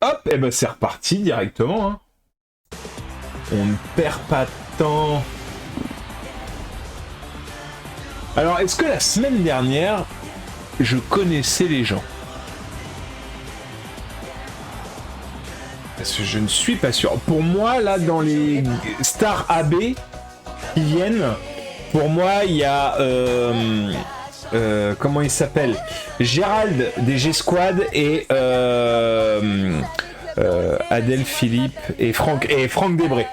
hop, et ben c'est reparti directement. Hein. On ne perd pas de temps. Alors, est-ce que la semaine dernière, je connaissais les gens? Parce que je ne suis pas sûr. Pour moi, là, dans les stars AB qui viennent, pour moi, il y a... comment il s'appelle? Gérald des G-Squad et Adèle Philippe et Franck Desbré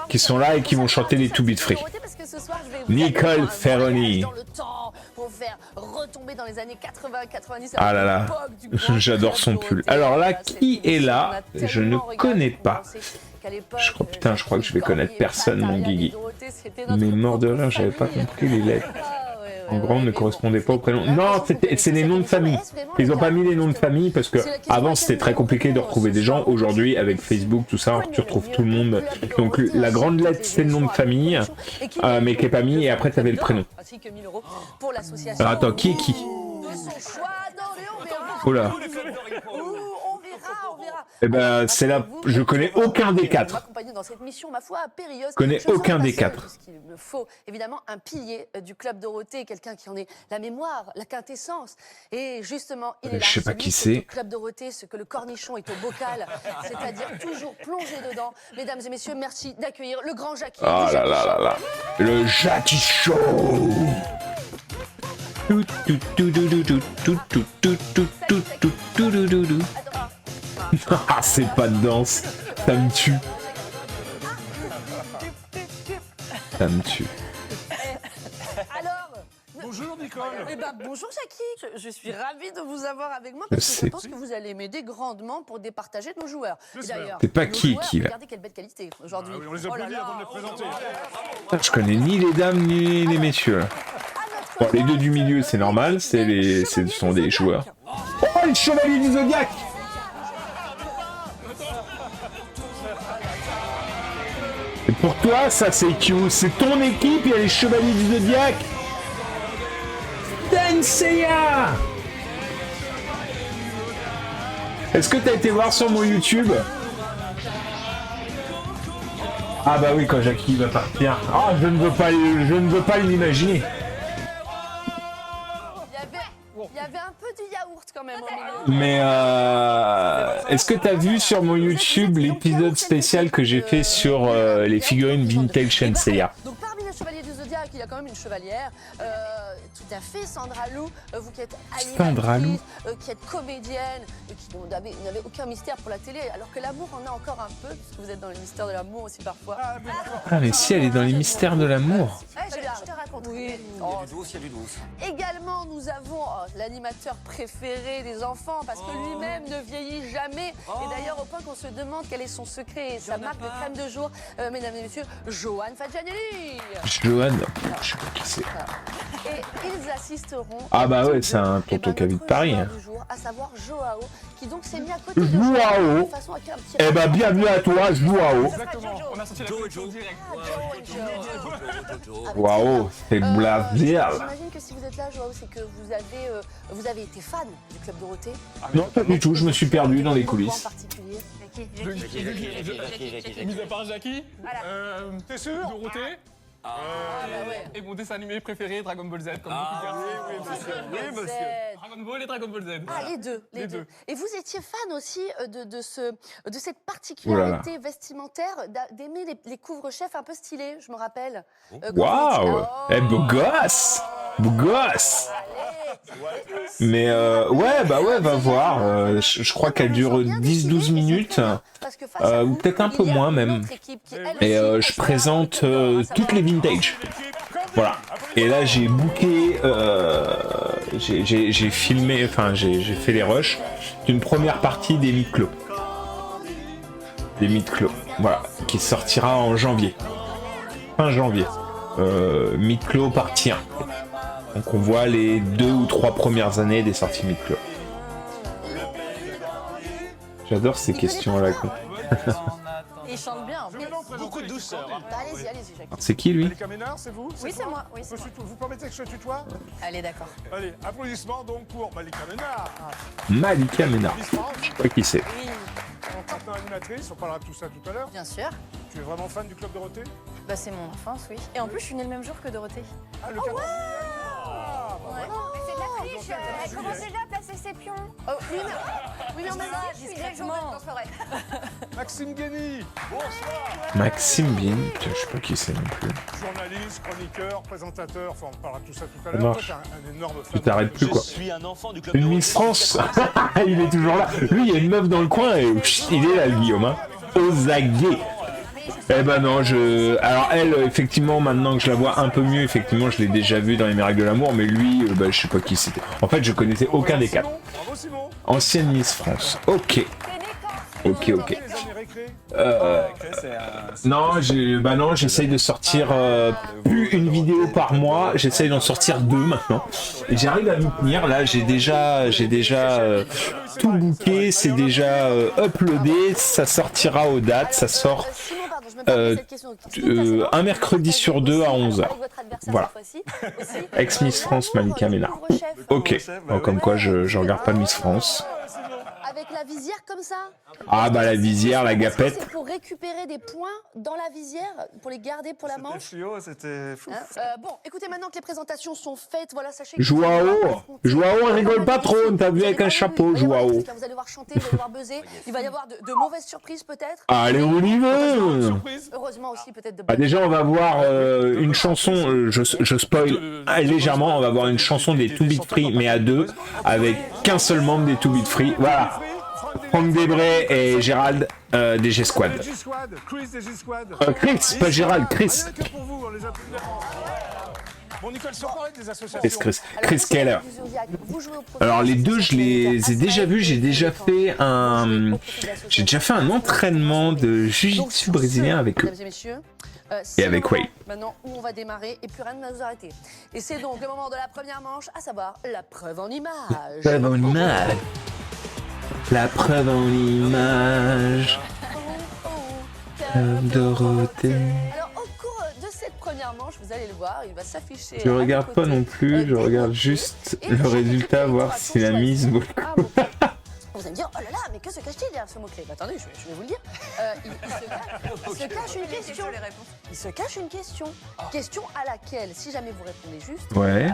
qui sont là et qui vont chanter les To Beat Free. Nicole Ferroni. Ah là là, j'adore son pull. Alors là, qui est là? Je ne connais pas. Je crois que je vais connaître personne, mon Guigui. Mais mort de rire, j'avais pas compris les lettres. En grand, ne correspondait pas au prénom. Non, c'est les noms de famille. Ils ont pas mis les noms de famille parce que avant c'était très compliqué de retrouver des gens. Aujourd'hui, avec Facebook, tout ça, tu retrouves tout le monde. Donc la grande lettre, c'est le nom de famille, mais qui est pas mis. Et après, tu avais le prénom. Alors attends, qui est qui? Oh là. Eh ben, c'est là. Je connais aucun des quatre. Je connais aucun des quatre. Il me faut évidemment un pilier du club Dorothée, quelqu'un qui en ait la mémoire, la quintessence. Et justement, il est là. Je sais pas qui c'est. Club Dorothée, ce que le cornichon est au bocal, c'est-à-dire toujours plongé dedans. Mesdames et messieurs, merci d'accueillir le grand Jackie. Ah là là là là. Le Jackie Show. Ah, c'est pas de danse, ça me tue. Ça me tue. Alors, bonjour Nicole. Eh ben, bonjour Jackie, je suis ravie de vous avoir avec moi parce que je pense que vous allez m'aider grandement pour départager nos joueurs. C'est pas qui là. Regardez quelle belle qualité aujourd'hui. Ah oui, on les applaudit avant de les présenter. Je connais ni les dames ni les messieurs. Là. Bon, les deux du milieu, c'est normal, ce sont des joueurs. Oh, les chevaliers du Zodiac! Et pour toi, ça c'est Q, c'est ton équipe, il y a les chevaliers du Zodiac. Seiya. Est-ce que t'as été voir sur mon YouTube? Ah bah oui, quand Jackie va partir. Ah, je ne veux pas l'imaginer. Il y avait un peu du yaourt quand même au milieu. Mais est-ce que t'as vu sur mon YouTube l'épisode spécial que j'ai fait sur les figurines vintage Shenseia? Donc parmi les chevaliers du Zodiac, il y a quand même une chevalière. Tout à fait, Sandra Lou, vous qui êtes animatrice, qui êtes comédienne, et qui n'avez aucun mystère pour la télé, alors que l'amour en a encore un peu, puisque vous êtes dans les mystères de l'amour aussi parfois. Ah mais si, elle est dans les mystères de l'amour. Je te raconte. Oui. Il y a du douce, il y a du douce. Également, nous avons l'animateur préféré des enfants, parce que lui-même ne vieillit jamais. Et d'ailleurs, au point qu'on se demande quel est son secret et sa marque de crème de jour, mesdames et messieurs, Johan Fadjanelli. Johan, je sais pas qui c'est. Et ils assisteront. Ah bah ouais, c'est un tonton qui habite Paris. Hein. Du jour, à savoir Joao, qui donc s'est mis à côté de Joao. de façon à créer un petit. Eh bah bienvenue à toi, Joao. Exactement, on a senti la pression directe. Waouh, c'est blabla. J'imagine que si vous êtes là, Joao, c'est que vous avez été fan du Club Dorothée. Non, pas du tout, je me suis perdu dans les coulisses. En particulier. Mis à part Jackie, t'es sûr Dorothée bah ouais. et mon dessin animé préféré, Dragon Ball Z, comme beaucoup de personnes. Oui, monsieur. Dragon Ball et Dragon Ball Z. Ah, les deux. Et vous étiez fan aussi de cette Oh particularité vestimentaire, d'aimer les couvre-chefs un peu stylés, je me rappelle. Waouh, eh, beau gosse, beau gosse. Mais ouais, bah ouais, va voir. Je crois qu'elle dure 10-12 minutes, ou peut-être un peu moins même. Et je présente toutes les vintage. Voilà. Et là, j'ai booké, j'ai filmé, enfin, j'ai fait les rushs d'une première partie des Mythes Clos. Des Mythes Clos, voilà, qui sortira en janvier. Fin janvier. Mythes Clos partie 1. Donc on voit les 2 ou 3 premières années des sorties Mythes Clos. J'adore ces questions-là. Il chante bien. Beaucoup de douceur. Allez-y, Jacques. C'est qui lui? Malika Ménard, c'est vous? Oui, c'est moi. Oui, c'est moi. Vous permettez que je tutoie? Allez, d'accord. Allez, applaudissements donc pour Malika Ménard. Malika Ménard. Je sais pas qui c'est. Oui. Maintenant animatrice, on parlera de tout ça tout à l'heure. Bien sûr. Tu es vraiment fan du Club Dorothée? Bah, c'est mon enfance, oui. Et en plus, je suis née le même jour que Dorothée. Ah, le 14 juillet. Ah, bah voilà. Mais c'est de la triche, elle commence déjà à placer ses pions. Oh, oui, mais on a dit discrètement. Maxime Guény. Bonsoir. Maxime Bien, je sais pas qui c'est non plus. Journaliste, chroniqueur, présentateur, enfin on parlera de tout ça tout à Ça l'heure. marche. Toi, t'es un énorme fan. Tu t'arrêtes plus quoi. Je suis un enfant du club Une de Miss France. Il est toujours là. Lui, il y a une meuf dans le coin et pff, il est là, le Guillaume. Hein. Aux aguets. Eh ben non, alors elle, effectivement, maintenant que je la vois un peu mieux, effectivement, je l'ai déjà vue dans Les Miracles de l'amour, mais lui, bah, je sais pas qui c'était. En fait, je connaissais aucun des quatre. Bravo Simon. Ancienne Miss France. Ok. Ok. Les années récré. Non, j'essaye de sortir plus une vidéo par mois. J'essaye d'en sortir 2 maintenant. Et j'arrive à m'y tenir. Là, j'ai déjà tout booké. C'est déjà uploadé. Ça sortira aux dates. Ça sort un mercredi sur 2 à 11h. Voilà. Ex-Miss France Malika Ménard. Ok. Bon, comme quoi, je regarde pas Miss France. Avec la visière comme ça. Ah bah la visière, la gapette. C'est pour récupérer des points dans la visière, pour les garder pour la manche. C'était fou. Bon, écoutez, maintenant que les présentations sont faites, voilà, sachez que... Joao, on rigole pas trop, on t'a vu avec un chapeau, Joao. Vous allez voir chanter, vous allez voir buzzer, il va y avoir de mauvaises surprises peut-être. Allez, on y va. Heureusement aussi peut-être de... Ah, déjà, on va voir une chanson, je spoil légèrement, on va voir une chanson des Too Beat Free, mais à 2, avec qu'un seul membre des Too Beat Free. Voilà. Franck Desbray et Gérald des G-Squad. Chris des G-Squad. Chris, pas Gérald, Chris. On est que pour vous, on les applaudit. Bon, Nicole, si on parlait des associations. Chris Keller. Alors les deux, je les ai déjà vus. J'ai déjà fait un entraînement de jiu-jitsu brésilien avec eux. Et avec Way. Maintenant, où on va démarrer et plus rien ne va nous arrêter. Et c'est donc le moment de la première manche, à savoir la preuve en image. Preuve en image. La preuve en image. Dorothée. Alors, au cours de cette première manche, vous allez le voir, il va s'afficher. Je regarde pas non plus, je regarde juste le résultat, voir si la mise vaut le coup. Vous allez me dire, oh là là, mais que se cache-t-il derrière ce mot-clé? Bah, attendez, je vais vous le dire. Il se cache une question. Il se cache une question. Question à laquelle, si jamais vous répondez juste, Ouais.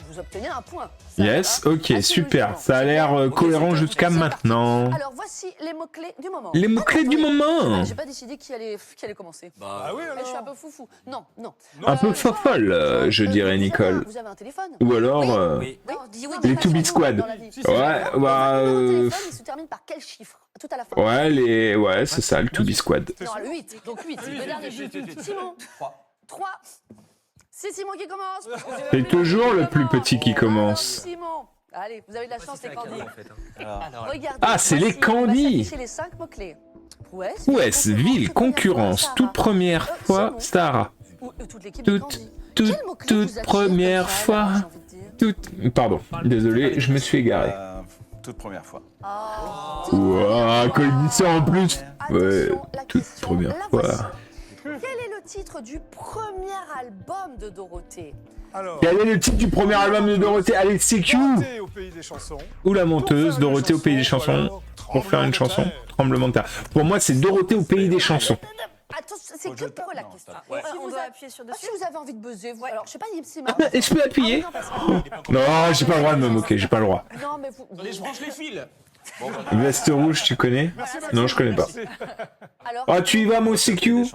vous obtenez un point. Yes, ok, super. Ça a l'air cohérent jusqu'à maintenant. Alors, voici les mots-clés du moment. Les mots-clés du moment. J'ai pas décidé qui allait commencer. Ah oui, Je suis un peu foufou. Non. Un peu fofolle, je dirais, Nicole. Vous avez un téléphone? Ou alors les Too Beat Squad. Ouais, bah... Il se termine par quel chiffre? Tout à la fin. Ouais, c'est ça, le Too Beat Squad. Non, le 8. Donc 8. Le dernier chiffre. Simon. 3. C'est Simon qui commence. C'est toujours le plus petit qui commence. Simon. Allez, vous avez de la chance, les Candy. Regardez. Ah, c'est les Candy. C'est les 5 mots-clés. Prouesse, ville, concurrence, toute première fois, Star. Toute première fois. Pardon, désolé, je me suis égaré. Toute première fois. Ouah, quand il dit ça en plus. Ouais, toute première fois. Quel est le titre du premier album de Dorothée? Alors, Quel est le titre du premier album de Dorothée? Allez, CQ. Dorothée au pays des chansons. Ou la menteuse, Dorothée au pays des chansons. Pour faire une chanson, tremblement de terre. Pour moi, c'est Dorothée au pays des chansons. Attends, c'est que pour la question. On doit appuyer sur dessus. Si vous avez envie de buzzer, vous... alors je sais pas, c'est Ah, et je peux appuyer? Non, j'ai pas le droit de me moquer, j'ai pas le droit. Non, mais vous... Allez, je branche les fils. Veste rouge, tu connais? Non, je connais pas. Alors, Ah, tu y vas, moi, CQ?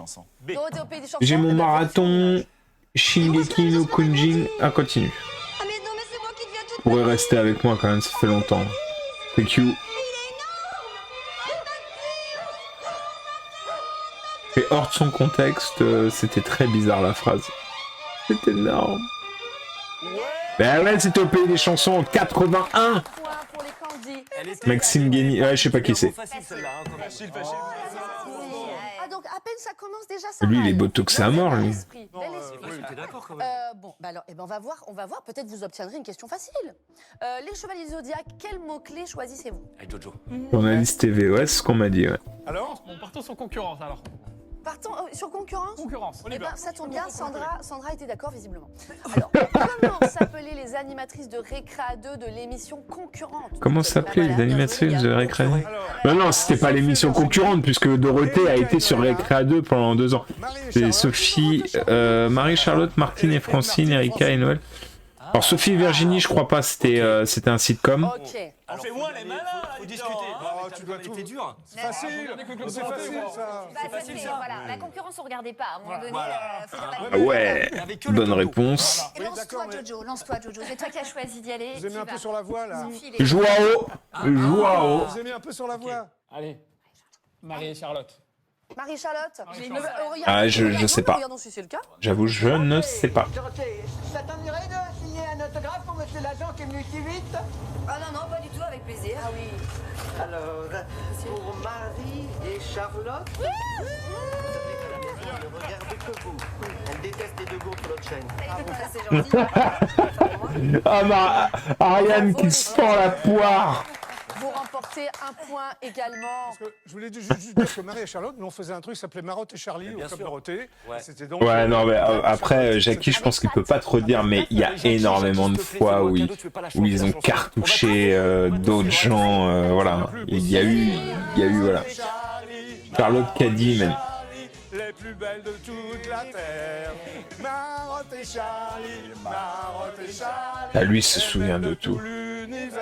Dorothée au pays des chansons. J'ai mon marathon Shingeki no Kyojin à continue. Ah mais non mais c'est moi qui deviens toute... Vous pourrez rester avec moi quand même, ça fait longtemps. CQ. Et hors de son contexte, c'était très bizarre la phrase. C'est énorme. Ben ouais, c'était au pays des chansons en 81. Pour les Candy. Maxime Guény, ouais, je sais pas qui c'est. Facile celle-là. Facile. Ah donc à peine ça commence déjà ça. Lui, il va. est botoxé à mort, lui. Bel esprit. T'es d'accord quand même. Bon, bah alors, on va voir. Peut-être vous obtiendrez une question facile. Les Chevaliers du Zodiac, quel mot-clé choisissez-vous? Allez, Jojo. Journaliste TV, ouais, c'est ce qu'on m'a dit, ouais. Alors, Bon, partons sans concurrence alors. Partons sur concurrence. Concurrence. On y Eh va. ben, ça tombe bien, Sandra était d'accord visiblement. Alors, comment s'appelaient les animatrices de Récréa 2 de l'émission concurrente? Comment s'appelaient les animatrices de Récréa 2? Alors, Non, c'était pas l'émission concurrente, puisque Dorothée a été sur Récréa 2 pendant 2 ans. Marie et C'est Charlotte. Sophie, Marie-Charlotte, Martine et Francine, Erika et Noël. Alors Sophie et Virginie, je crois pas, c'était un sitcom. Ok. Alors, Fais-moi les malins, faut là, discuter. dis-donc, Non, mais tu t'as dois été tout- dur. C'est facile. Ah, C'est facile, ça. Bah, facile, c'est- ça. voilà, la concurrence, on regardait pas. À un moment donné, faut dire la Ah vérité. ouais, Il y avait que les bonne tableaux. réponse. Et Oui, lance-toi, d'accord, mais- Jojo, lance-toi, Jojo. C'est toi qui as choisi d'y aller. Vous aimez t'y un peu vas. sur la voix, là Filet. Joao, Joao. Vous aimez un peu sur la voix Allez. Marie et Charlotte. Marie-Charlotte. Ah, je sais pas. Regardons si c'est le cas. J'avoue, je ne sais pas. Dorothée, ça t'ennuierait de signer un autographe pour monsieur l'agent qui est venu si vite? Ah non, non, pas du tout, avec plaisir. Ah oui. Alors, pour Marie et Charlotte, vous savez qu'à la maison, elle ne regarde que vous. Elle déteste les deux goûts sur l'autre chaîne. Ça, c'est gentil. Ah, Ariane qui se fend la poire. Vous remportez un point également. Parce que je voulais juste dire que Marie et Charlotte, nous on faisait un truc qui s'appelait Marotte et Charlie au bien Club sûr. Dorothée. Ouais. C'était donc. Ouais, non, mais après, Jackie, je pense qu'il peut pas trop dire, mais il y a énormément de fois où ils ont cartouché d'autres gens, voilà. Il y a eu, voilà. Charlotte Caddy, même. Les plus belles de toute la terre. Marotte et Charlie, Marotte et Charlie. Ah, lui, il se souvient de tout. L'univers.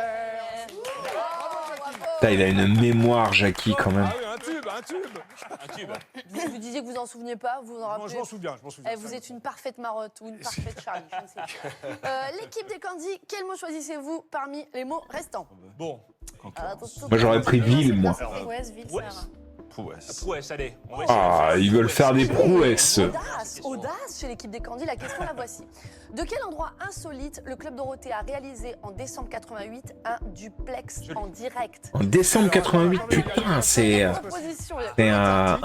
Putain, il a une mémoire, Jackie, quand même. Ah oui, un tube, un tube. Un tube. Vous disiez que vous en souveniez pas, vous vous en Moi, rappelez. je m'en souviens, je m'en souviens. Eh, vous êtes une parfaite marotte ou une parfaite Charlie, je ne sais pas. L'équipe des Candy, quel mot choisissez-vous parmi les mots restants? Bon. Moi, j'aurais pris ville, moi. Prouesse, ville, Ouais. Sarah. Prouesse, allez. On va Ah, ils veulent faire des prouesses. Audace chez l'équipe des Candy, la question la voici. De quel endroit insolite le Club Dorothée a réalisé en décembre 88 un duplex en direct? En décembre 88, putain, c'est Proposition, il y a- c'est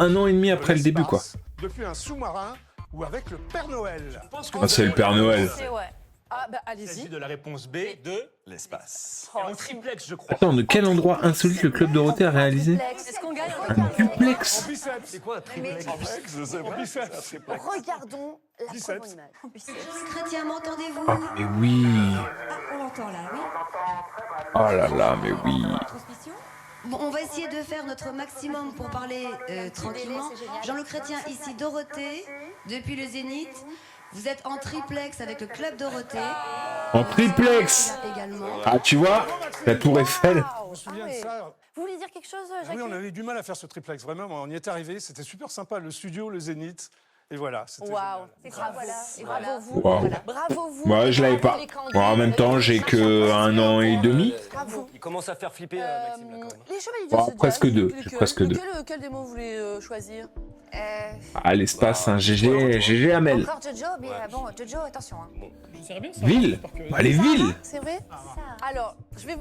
un an et demi après le début, quoi. Depuis un sous-marin ou avec le Père Noël. Ah, c'est le Père Noël. C'est ouais. Ah bah Il s'agit allez-y. de la réponse B de l'espace. Oh, En triplex, je crois. Attends, de quel endroit insolite le Club Dorothée a réalisé Est-ce qu'on gagne? un duplex? En biceps. C'est quoi un triplex? En biceps. Regardons la Biceps. première image. Chrétien, m'entendez-vous? Ah, mais oui. On l'entend là, oui. Oh là là, mais oui. Transmission. Bon, on va essayer de faire notre maximum pour parler tranquillement. Jean-Luc Chrétien, ici Dorothée, depuis le Zénith. Vous êtes en triplex avec le Club Dorothée. En triplex. Également. Ah, tu vois, la Tour Eiffel. Waouh, Je me souviens ah de ouais. ça. Vous voulez dire quelque chose, Ah Jackie? oui, on avait eu du mal à faire ce triplex, vraiment. On y est arrivé, c'était super sympa. Le studio, le Zénith. Et voilà, c'était Waouh, génial. bravo, Voilà. bravo vous, Waouh. bravo vous. Moi, je l'avais pas. Les Candy. Bon, en même temps, j'ai que 1 an et demi. Bravo. Il commence à faire flipper Maxime là quand même. Les chevaliers Bon, du Zodiac, presque deux, lequel- presque deux. Quel des mots vous voulez choisir? Ah, l'espace, un GG Amel. Encore Jojo, mais bon, Jojo, attention. Hein. C'est bien ça. Ville. Bah, les villes. C'est vrai? Alors,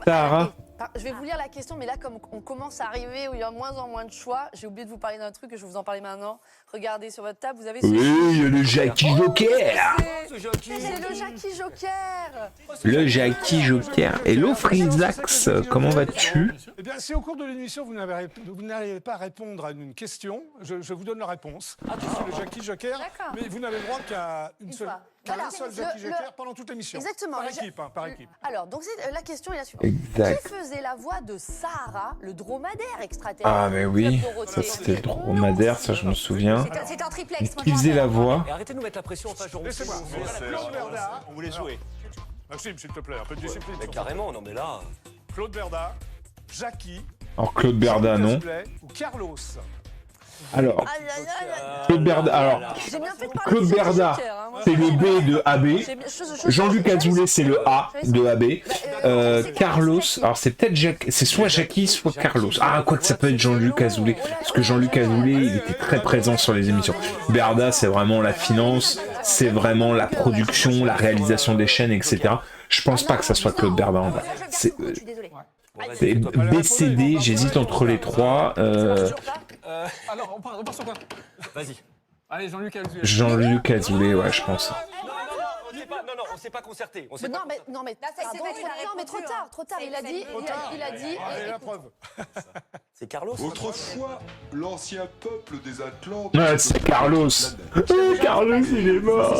Sahara. je vais vous lire la question, mais là, comme on commence à arriver où il y a moins en moins de choix, j'ai oublié de vous parler d'un truc et je vais vous en parler maintenant. Regardez sur votre table, vous avez ce Oui, il y a le Jackie Joker. C'est le Jackie Joker. Le Jackie Joker. Hello Frisax, comment vas-tu? Eh bien, si au cours de l'émission, vous n'arrivez pas à répondre à une question, je vous donne la réponse. Je suis le Jackie Joker, D'accord. mais vous n'avez le droit qu'à une seule, fois. qu'à Voilà. un seul Jackie Joker pendant toute l'émission. Exactement. Par Le Ja- équipe, hein, par équipe. Alors, donc la question est la suivante. Exact. Qui faisait la voix de Sahara, le dromadaire extraterrestre? Ah, mais oui, Club Dorothée. ça c'était le dromadaire, ça je me souviens. C'est un triplex. Mais moi, qui je faisait me la rappelle. voix? Et arrêtez de nous mettre la pression, enfin, je Laissez-moi. Claude Berda. On voulait jouer. Maxime, s'il te plaît, un peu de discipline. Mais sur carrément, non mais là. Claude Berda, Jackie, Alors Claude Berda, non. Cassoulet ou Carlos. Alors, Aïe, aïe, aïe, aïe. Claude Berda, alors, J'ai bien fait de parler Claude du Jackie Berda, Joker, hein, moi. c'est le B de AB. J'ai bien- je- Jean-Luc Azoulay, c'est le A de AB. Carlos, alors c'est peut-être c'est soit Jackie, soit Carlos. Ah, quoi que ça peut être Jean-Luc Azoulay. Parce que Jean-Luc Azoulay, il était très présent sur les émissions. Berda, c'est vraiment la finance, c'est vraiment la production, la réalisation des chaînes, etc. Je pense pas que ça soit Claude Berda en vrai. C'est Je suis désolée. Bon, vas-y, c'est fais-toi. BCD, j'hésite entre les trois. Alors, on part sur quoi? Vas-y. Allez, Jean-Luc Azoulay. Jean-Luc Azoulay, ouais, je pense. On s'est pas concerté. On s'est Non, pas mais, non, mais, Là, c'est pardon, vrai, il a non, mais trop répondu, tard, hein. trop tard. Il a dit, C'est il a dit. Allez, la écoute, preuve. C'est Carlos. Autrefois, l'ancien peuple des Atlantes... Ah, c'est Carlos. Carlos, il est mort.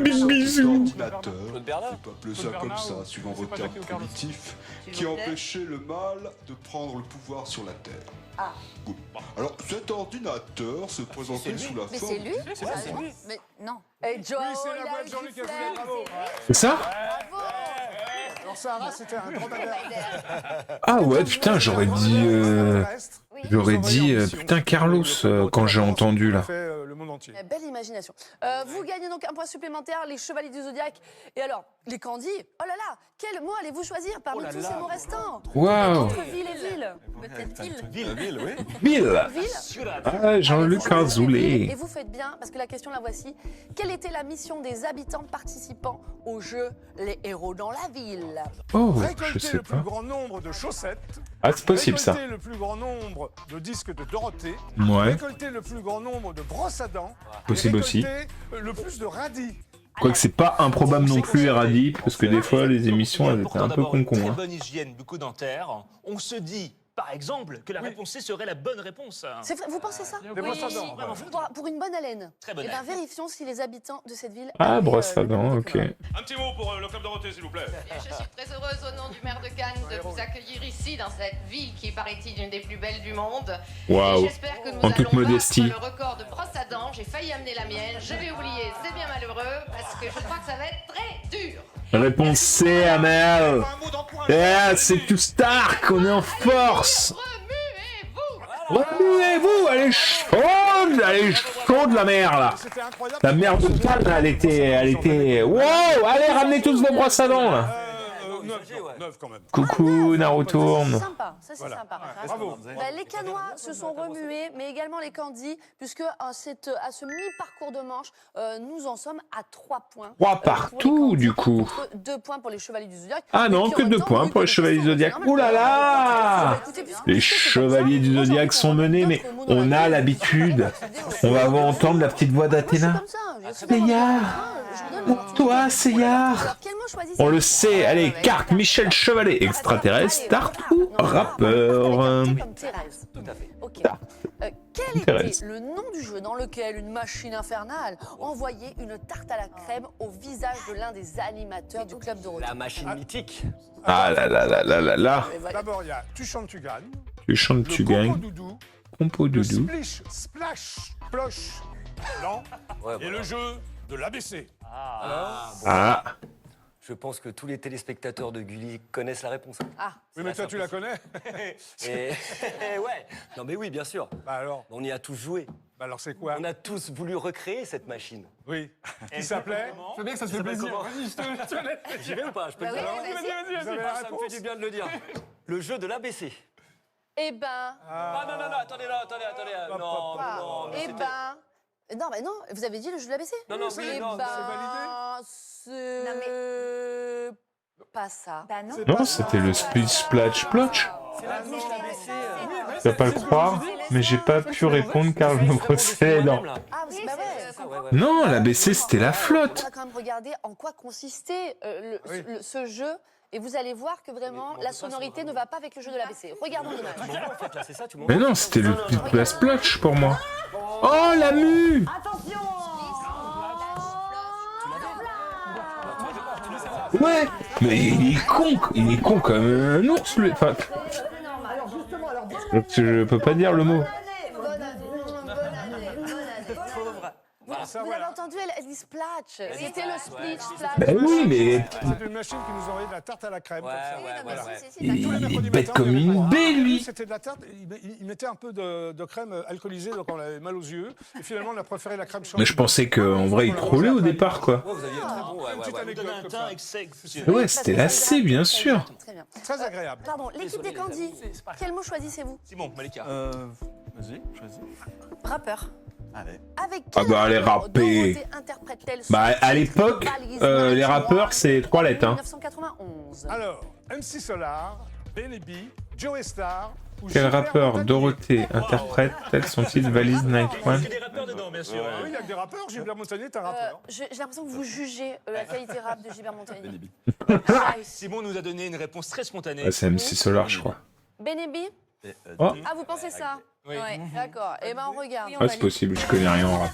Big bisou. Claude Bernard. C'est appelé ça comme ça, suivant vos termes primitifs, qui empêchait le mal de prendre le pouvoir sur la Terre. Ah. Bon. Alors, cet ordinateur se présentait sous la Mais forme... c'est lui C'est lui. Mais non. Et Joe, Oui, c'est la il a voix eu de du Jean-Luc flair, Azoulay, bravo. C'est ça? Bravo. Alors Sarah, c'était un grand bagarre. Ah ouais, putain, j'aurais dit... putain, Carlos, quand j'ai entendu, là. Le monde entier. Belle imagination. Vous gagnez donc un point supplémentaire, les chevaliers du zodiaque. Et alors, les Candy, oh là là, quel mot allez-vous choisir parmi tous ces mots restants? Waouh. Entre ville et ville. Peut-être ville. Ville, oui. Bill. Ville. Ah, Jean-Luc Et Azoulay. vous faites bien, parce que la question la voici. Quelle était la mission des habitants participant au jeu Les héros dans la ville? Oh, je Récolter sais le plus pas. grand nombre de chaussettes. Ah, c'est possible, ça. Récolter le plus grand nombre de disques de Dorothée. Ouais, Récolter le plus grand nombre de brosses à dents. possible et aussi. récolter le plus de radis. Quoique c'est pas improbable non plus, Eradi, parce que des fois, les émissions, elles étaient un peu con-con. Très Hein. bonne hygiène bucco-dentaire. On se dit, par exemple, que la réponse C serait la bonne réponse. C'est vrai, vous pensez ça? Des brosses à dents. Vraiment, Pour une bonne haleine. Très bonne Eh bien, haleine. vérifions si les habitants de cette ville... Ah, avaient, brosse à le dents, même ok. commun. Un petit mot pour le club Dorothée, s'il vous plaît. Je suis très heureuse au nom du maire de Cannes de vous accueillir ici dans cette ville qui est paraît-il une des plus belles du monde. Waouh. Et j'espère que nous En toute allons modestie. battre le record de brosse à dents. J'ai failli amener la mienne. Je vais oublier, c'est bien malheureux parce que je crois que ça va être très dur. Réponse C, Amel. Un mot d'emploi. Eh, c'est tout Stark, on est en force. Remuez-vous. Remuez-vous, elle est chaude la mer là. C'était incroyable. La mer de Cannes, elle était... Wow, allez, ramenez tous vos brosses à dents là. Neuf quand même. Coucou, Naruto. Ça, c'est sympa, ça c'est sympa. Bravo. Bah, les Canois se sont remués, mais également les Candy, puisque à ce mi-parcours de manche, nous en sommes à 3 points. 3 pour les partout, Candy, du coup. contre 2 points pour les Chevaliers du Zodiaque. Ah non, Et puis, que en 2 même temps, points vu pour les que Chevaliers du c'est Zodiaque. normal. Ouh là là. Écoutez, puisque Les c'est comme Chevaliers ça, du aujourd'hui, Zodiaque sont on va menés, mais mettre d'autres mots dans on la a vie. l'habitude. On va entendre la petite voix Moi, je suis d'Athéna. comme ça, je suis Seyard. je vous donne Pour toi, Seyard. Alors, quel mot choisissez-vous? On le sait, allez, carte Michel Chevalet, extraterrestre, Tarte ou rappeur. Comme Thérèse. Tout à fait. Ok. Quel Thérèse. était le nom du jeu dans lequel une machine infernale envoyait une tarte à la crème au visage de l'un des animateurs du club Dorothée? La machine mythique. Ah là là là là là là. D'abord, il y a Tu chantes, tu gagnes. Tu chantes, tu Le gagnes. Coco Doudou. Compo Le doudou. Splish, Splash, Ploche. Blanc. Ouais, Et voilà. le jeu de l'ABC. Ah, Je pense que tous les téléspectateurs de Gulli connaissent la réponse. Ah, Oui, mais toi, tu la connais. Et ouais. Non mais oui, bien sûr. Bah alors, On y a tous joué. bah alors c'est quoi? On a tous voulu recréer cette machine. Oui. Qui s'appelait? Je veux bien que ça se fait plaisir. Vas-y, je te laisse. J'y vais ou pas? Je peux Bah le oui, dire. vas-y. Vous avez la Ah, ça me fait réponse? du bien de le dire. Le jeu de l'ABC. eh ben, Ah non, non, non, attendez là, attendez. Hop, Non, hop, ah, non, mais eh c'était- ben, non, bah non, vous avez dit le jeu de l'ABC? Non, non, Oui, oui, Eh non, ben, c'est pas ça. Bah non. non, c'était le Splish Splash Plotch. C'est la mission l'ABC. Tu vas pas le croire, mais j'ai pas pu répondre car je me brossais les dents. Ah, oui, bah ouais. Ça, ouais, ouais. Non, l'ABC c'était la On flotte. va quand même regarder en quoi consistait ce jeu. Et vous allez voir que vraiment, la sonorité ne va pas avec le jeu de l'ABC. Regardons l'image. En fait, là, c'est ça, tu m'en Mais non, c'était le Splash Splotch pour moi. Oh, la mue. Ouais, mais il est con comme un ours, lui. Enfin, je peux pas dire le mot. Vous avez entendu, elle dit Splatch. C'était le Split Splatch. Ben oui, mais C'est une machine qui nous envoyait de la tarte à la crème. Ouais, comme ça. ouais, Oui, non, mais ouais. si, si, si, Tous les il est mercredis bête matin, comme on avait une pas- bée, lui. C'était de la tarte. Il mettait un peu de crème alcoolisée, donc on avait mal aux yeux. Et finalement, on a préféré la crème Mais je pensais qu'en vrai, il trollait au départ, quoi. Ouais, vous aviez très bon, ouais, Une petite ouais, ouais. anecdote Donne un comme teint ça. exceptionnel. Ouais, c'était la C, bien sûr. Très bien. Très agréable. Pardon, l'équipe des Candy, quel mot choisissez-vous? Simon, Malika. Vas-y, choisis. Rappeur. Allez. Avec Ah quel bah, les rappeur rappés. Dorothée interprète-t-elle Bah, son à titre l'époque, Valise les Night rappeurs, One c'est 3 lettres, hein. 1991. Alors, MC Solar, Benny B, Joey Star ou Quel Gilbert rappeur Montagnier. Dorothée interprète son titre Valise Night Il y One? a des rappeurs dedans, bien sûr. Oui, il y a que des rappeurs. Gilbert Montagnier est un rappeur. J'ai l'impression que vous jugez la qualité rap de Gilbert Montagnier. Simon nous a donné une réponse très spontanée. Ouais, c'est MC Solar, je crois. Benebi, Oh. Ah, vous pensez ça? Oui. Ouais, d'accord. Et ben on regarde. Ah, c'est possible, je connais rien en rap.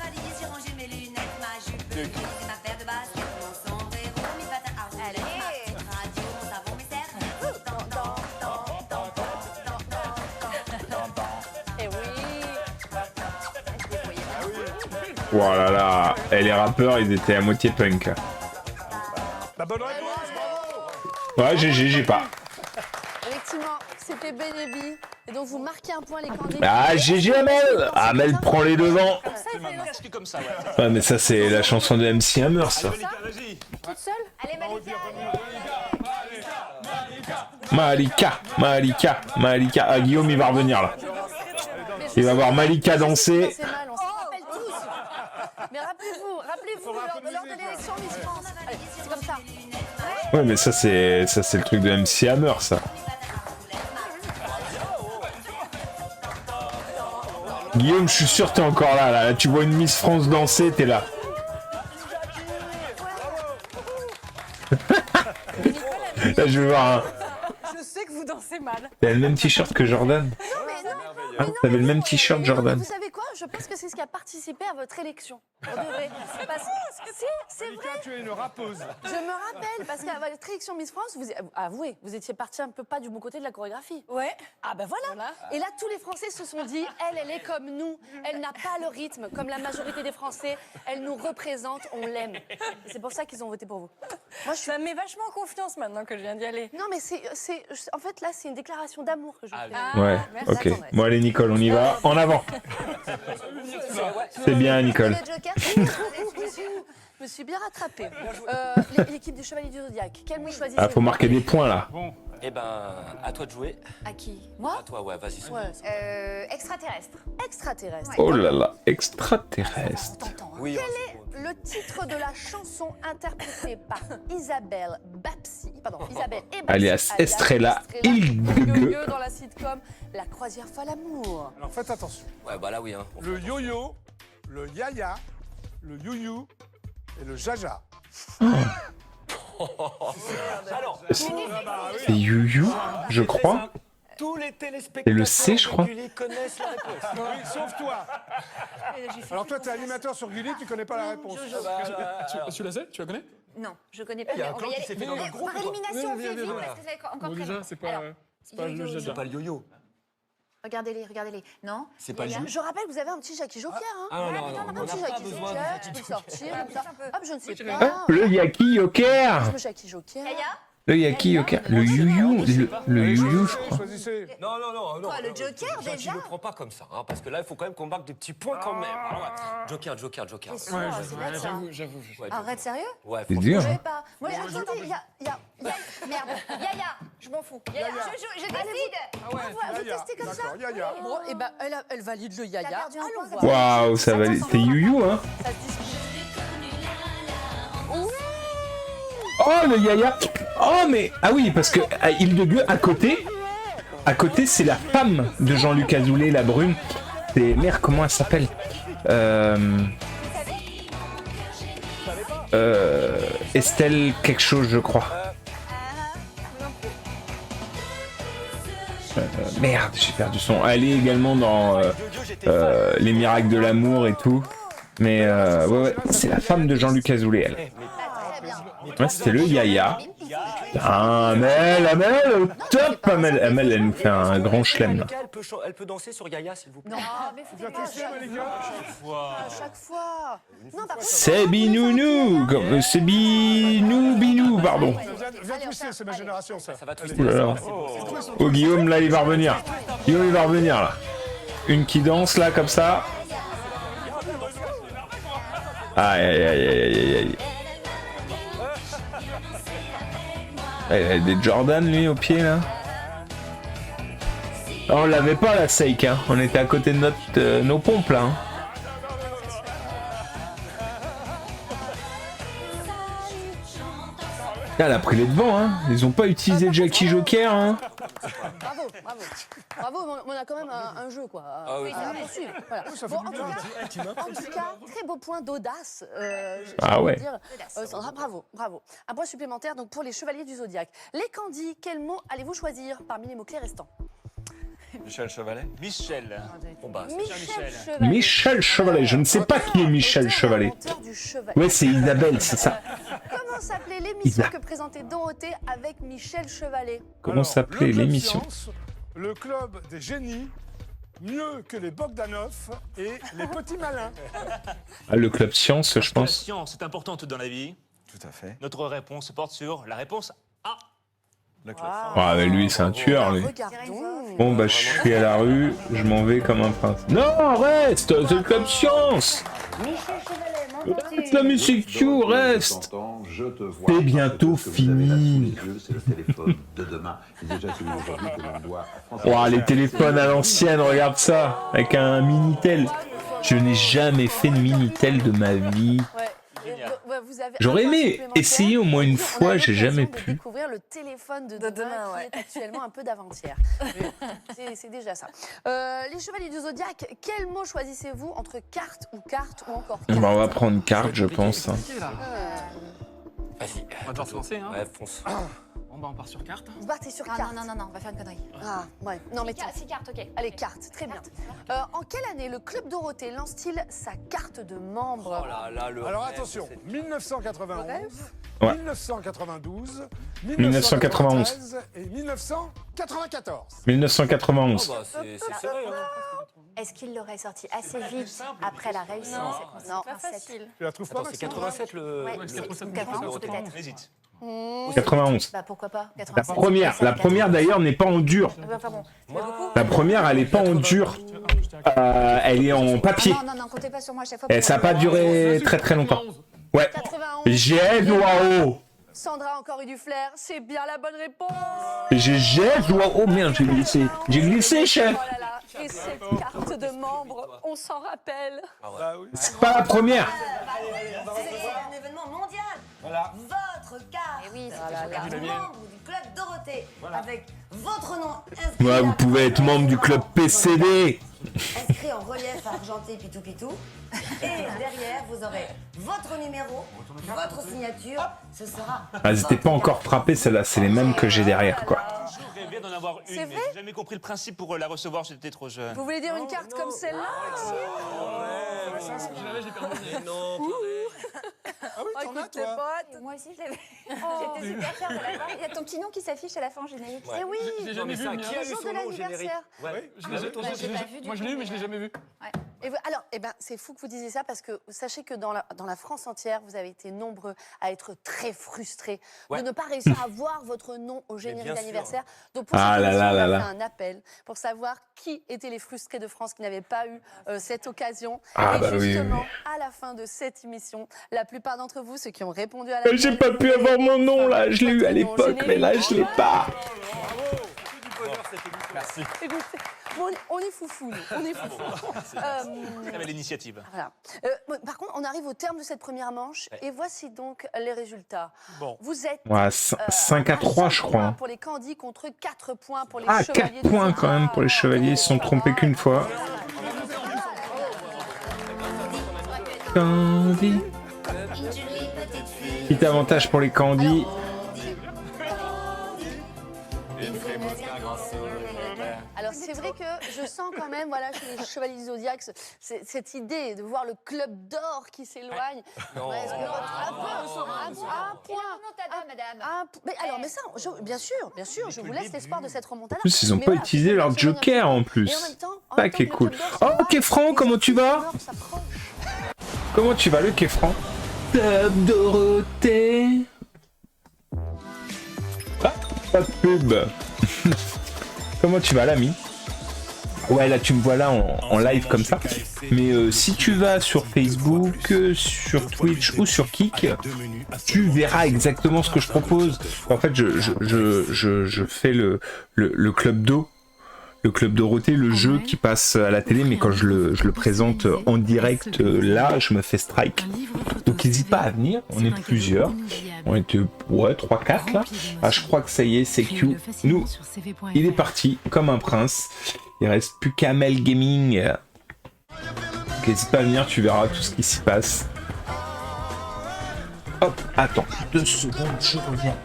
Eh oui. Oh là là, et les rappeurs, ils étaient à moitié punk. La bonne réponse, bravo. Ouais, j'ai pas. Effectivement, c'était Benebi. Et donc vous marquez un point les candidats. Ah, GG Amel. Amel prend les devants. C'est presque comme ça, ouais. Ouais, mais ça, c'est la chanson de MC Hammer, ça. Vas-y. Toute seule? Allez, Malika. Ah, Guillaume, il va revenir, là. Il va voir Malika danser. C'est mal, on s'en rappelle tous. Mais rappelez-vous lors de l'élection Miss France. Allez, c'est comme ça. Ouais, mais ça, c'est le truc de MC Hammer, ça. Guillaume, je suis sûr que t'es encore là, là. Tu vois une Miss France danser, t'es là. Là, je vais voir un... Je sais que vous dansez mal. T'as le même t-shirt que Jordan. Ah, t'avais le même t-shirt Jordan. Vous savez quoi? Je pense que c'est ce qui a participé à votre élection. Pour de vrai. Parce que c'est vrai. Malika, tu es une rappeuse. Je me rappelle, parce qu'à votre élection Miss France, avouez, vous étiez parti un peu pas du bon côté de la chorégraphie. Ouais. Ah ben voilà. Et là, tous les Français se sont dit, elle est comme nous. Elle n'a pas le rythme, comme la majorité des Français. Elle nous représente, on l'aime. Et c'est pour ça qu'ils ont voté pour vous. Moi, ça me met vachement en confiance maintenant que je viens d'y aller. Non, mais en fait, là, c'est une déclaration d'amour que je fais. Ouais, ok. Bon, allez, Nicole, on y va. En avant. C'est bien, Nicole. Je me suis bien rattrapée. L'équipe des Chevaliers du Zodiaque, quel mot choisissez-vous? Ah, faut marquer des points, là. Eh ben, à toi de jouer. À qui? Moi? À toi, ouais, vas-y. Extraterrestre. Extraterrestre. Oh là là, extraterrestre. Oui, Quel est le titre de la chanson interprétée par Isabelle Babsi, Isabelle et Babsi, Alias Estrella Ilgueux dans la sitcom La croisière folle l'amour. Alors faites attention. Ouais, bah là, oui. Hein. Le yo-yo, le yaya, le you-you et le jaja. Alors, C'est Yu-Yu, je crois. tous les téléspectateurs Et le C, je crois. de Gulli connaissent la réponse. Oui, sauf toi. Alors toi, t'es animateur sur Gulli, tu connais pas la réponse. Tu la sais? Tu la connais? Non, je connais pas. Il y a un mais on clan va y qui s'est aller. fait dans notre groupe. Par élimination, on Viens, fait viens, vite viens. parce que c'est encore Bon, très déjà, long. c'est pas Alors, le yo-yo. jaja. C'est pas le yo-yo. Regardez-les. Non? C'est pas le yo-yo. Je rappelle que vous avez un petit Jackie Joker. Hein. Ah non, Un on petit n'a pas Jackie besoin Joker, de tu peux Jackie sortir comme ça. Hop, je ne sais Hein, pas. le Yaki Joker. Le Jackie Joker. Yaya? Le Yaki Joker. Le Yu-Yu. Le Yu-Yu, je crois. Choisissez. Non. Quoi, le Joker, Jackie déjà? ne prend pas comme ça, hein, parce que là, il faut quand même qu'on marque des petits points quand même. Alors, ouais. Joker. C'est sûr, c'est bête, ça. J'avoue. Ouais, Arrête, sérieux? Ouais, C'est franchement. dur. Je vais pas. Moi, attendez, il y a... Merde. Yaya, je m'en fous. Yaya, je décide. Vous Yaya. testez comme ça? D'accord, yaya. Bon, et ben, elle valide le Yaya. T'as perdu un Allons point, voir. Waouh, ça va. C'est Yu-Yu, hein. Ça se discute. Oh, le Yaya. Oh, mais... Ah oui, parce que à Ilgueux, à côté, c'est la femme de Jean-Luc Azoulay, la brune. C'est... Merde, comment elle s'appelle Estelle quelque chose, je crois. Merde, j'ai perdu son... Elle est également dans Les Miracles de l'amour et tout. Mais ouais, c'est la femme de Jean-Luc Azoulay, elle. Ouais, c'était le Yaya. Ah, Amel, au top, Amel, elle nous fait un grand chelem, là. Elle peut danser sur Yaya, s'il vous plaît. Non, mais faut Viens pas tester, Malika. à chaque fois. Non, par contre, C'est Binounou, c'est Binou, pardon. Viens twister, c'est ma génération, ça. Ça va Allez. twister. Oulala. Oh, Guillaume, là, il va revenir. Là. Une qui danse, là, comme ça. Aïe. Il a des Jordan, lui, au pied, là. Oh, on l'avait pas, la Seik, hein. On était à côté de nos pompes, là. Hein. Elle a pris les devants, hein. Ils ont pas utilisé Jackie Joker, hein. Bravo, mais on a quand même un jeu, quoi. Ah oui. À poursuivre. Voilà. Bon, en tout cas, très beau point d'audace. Ah ouais. Dire. Sandra, bravo. Un point supplémentaire donc pour les Chevaliers du Zodiaque. Les Candis, quel mot allez-vous choisir parmi les mots-clés restants? Michel Chevalet. Michel. Bon bah, Michel Chevalet. Michel Chevalet, je ne sais pas qui est Michel Chevalet. L'inventeur du chevalet. Ouais, c'est Isabelle, c'est ça. Comment s'appelait l'émission que présentait Dorothée avec Michel Chevalet? Comment s'appelait le Club l'émission? Science, le club des génies, mieux que les Bogdanov et les petits malins. Ah, le club science, je Parce que la pense. science est importante dans la vie. tout à fait. Notre réponse porte sur la réponse A. Le club. Ah, mais lui, c'est un tueur, lui. Regardons. Bon, bah, je suis à la rue, je m'en vais comme un prince. Non, reste, c'est le club science. Reste, la musique Q, reste. C'est bientôt fini. Oh, les téléphones à l'ancienne, regarde ça, avec un Minitel. Je n'ai jamais fait de Minitel de ma vie. J'aurais aimé essayer au moins une fois, j'ai jamais pu. Découvrir le téléphone de demain, qui est actuellement un peu d'avant-hier. C'est déjà ça. Les chevaliers du zodiaque, quel mot choisissez-vous entre carte ou encore carte? Bah, on va prendre carte, je pense. Vas-y. On va devoir se lancer, hein. Ouais, fonce. Bon, bah, on part sur carte. Vous partez sur carte. Non, on va faire une connerie. Ah, ouais. Non, mais C'est carte, ok. allez, carte, très bien. En quelle année le Club Dorothée lance-t-il sa carte de membre? Oh là là, le Alors rêve, attention, c'est- 1991, Ouais. 1992, 1991 et 1994. 1991. Oh bah, c'est serré, hein. Est-ce qu'il l'aurait sorti assez vite après la réussite de cette consigne? Non, Pas facile. Tu la trouves pas, Attends, c'est Maxime 87 le. Ouais, le- c'est le- 91 le- peut-être. Hésite. 91. Bah pourquoi pas? La 87. première d'ailleurs n'est pas en dur. Enfin bon, ça fait beaucoup. La première, elle est pas en dur. Elle est en papier. Non, comptez pas sur moi à chaque fois. Et ça n'a pas duré très très longtemps. Ouais. 91. J'ai Waouh. Sandra a encore eu du flair, c'est bien la bonne réponse. J'ai Oh merde, j'ai glissé. J'ai glissé, chef. Oh là là, et cette carte de membre, on s'en rappelle. Ah oui. C'est pas la première. C'est un événement mondial. Voilà. Votre carte Eh oui, de membre du club Dorothée avec votre nom inscrit, Ouais, vous pouvez être membre du club PCD. inscrit en relief argenté pitou pitou. Et derrière, vous aurez votre numéro, votre signature. Ce sera. Ah, elles étaient pas encore frappées, celles-là. C'est les mêmes que j'ai derrière, quoi. Je rêvais d'en avoir C'est une, mais vrai j'ai jamais compris le principe pour la recevoir, j'étais trop jeune. Vous voulez dire une carte comme celle-là? Je l'avais, j'ai perdu. Non, Ah oui, t'en as, Écoute, tes toi. potes. Moi aussi, je l'avais. J'étais super fière de l'avoir. Il y a ton petit nom qui s'affiche à la fin en générique. Eh oui, J'ai Non, jamais mais vu ça, le mien. qui a eu jour son de nom au générique? l'anniversaire. Ouais. Je l'ai- Bah, j'ai pas vu du Moi, je tout, l'ai eu, mais je l'ai jamais vu. Et alors, eh ben, c'est fou que vous disiez ça parce que sachez que dans la France entière, vous avez été nombreux à être très frustrés Ouais. de ne pas réussir à voir votre nom au générique bien sûr. d'anniversaire. Donc pour Ah cette là émission, là on a là fait un appel pour savoir qui étaient les frustrés de France qui n'avaient pas eu cette occasion. Ah et bah oui, justement, oui. à la fin de cette émission, la plupart d'entre vous, ceux qui ont répondu à la J'ai pas pu avoir mon nom, là. Je l'ai eu à l'époque, mais là, je l'ai pas. Merci. Écoutez, bon, on est foufou, nous. On est foufou. Très belle initiative. Voilà. Par contre, on arrive au terme de cette première manche et voici donc les résultats. Bon. Vous êtes Ouais, 5 à 3, je crois. pour les candidats contre 4 points pour les Ah, chevaliers. 4 points quand même pour les chevaliers. Ils se sont trompés qu'une fois. Candy. Petit avantage pour les Candy. Alors c'est vrai que je sens quand même, voilà, chez les chevaliers du zodiaque, cette idée de voir le club d'or qui s'éloigne. Non. Ouais, un point. Mais alors, mais ça, bien sûr, je vous laisse l'espoir de cette remontada. En plus, ils ont Mais pas voilà, utilisé leur faut revenir joker en Et plus. en même temps, Ça qui est que le cool. club d'or Oh, s'éloigne, Kefran, les comment tu vas? joueurs s'approchent. Comment tu vas, le Kefran? Club Dorothée. Ah, pas de pub. Comment tu vas, l'ami? Ouais, là, tu me vois là en live comme ça. Mais si tu vas sur Facebook, sur Twitch ou sur Kik, tu verras exactement ce que je propose. En fait, je fais le Club d'eau. Le Club Dorothée, le jeu qui passe à la télé, mais quand je le présente en direct, là, je me fais strike. Donc n'hésite pas à venir, on est plusieurs. On était, ouais, 3-4 là. Ah, je crois que ça y est, c'est Q. Nous, il est parti, comme un prince. Il reste plus qu'Amel Gaming. Donc n'hésite pas à venir, tu verras tout ce qui s'y passe. Hop, attends, 2 secondes, je reviens.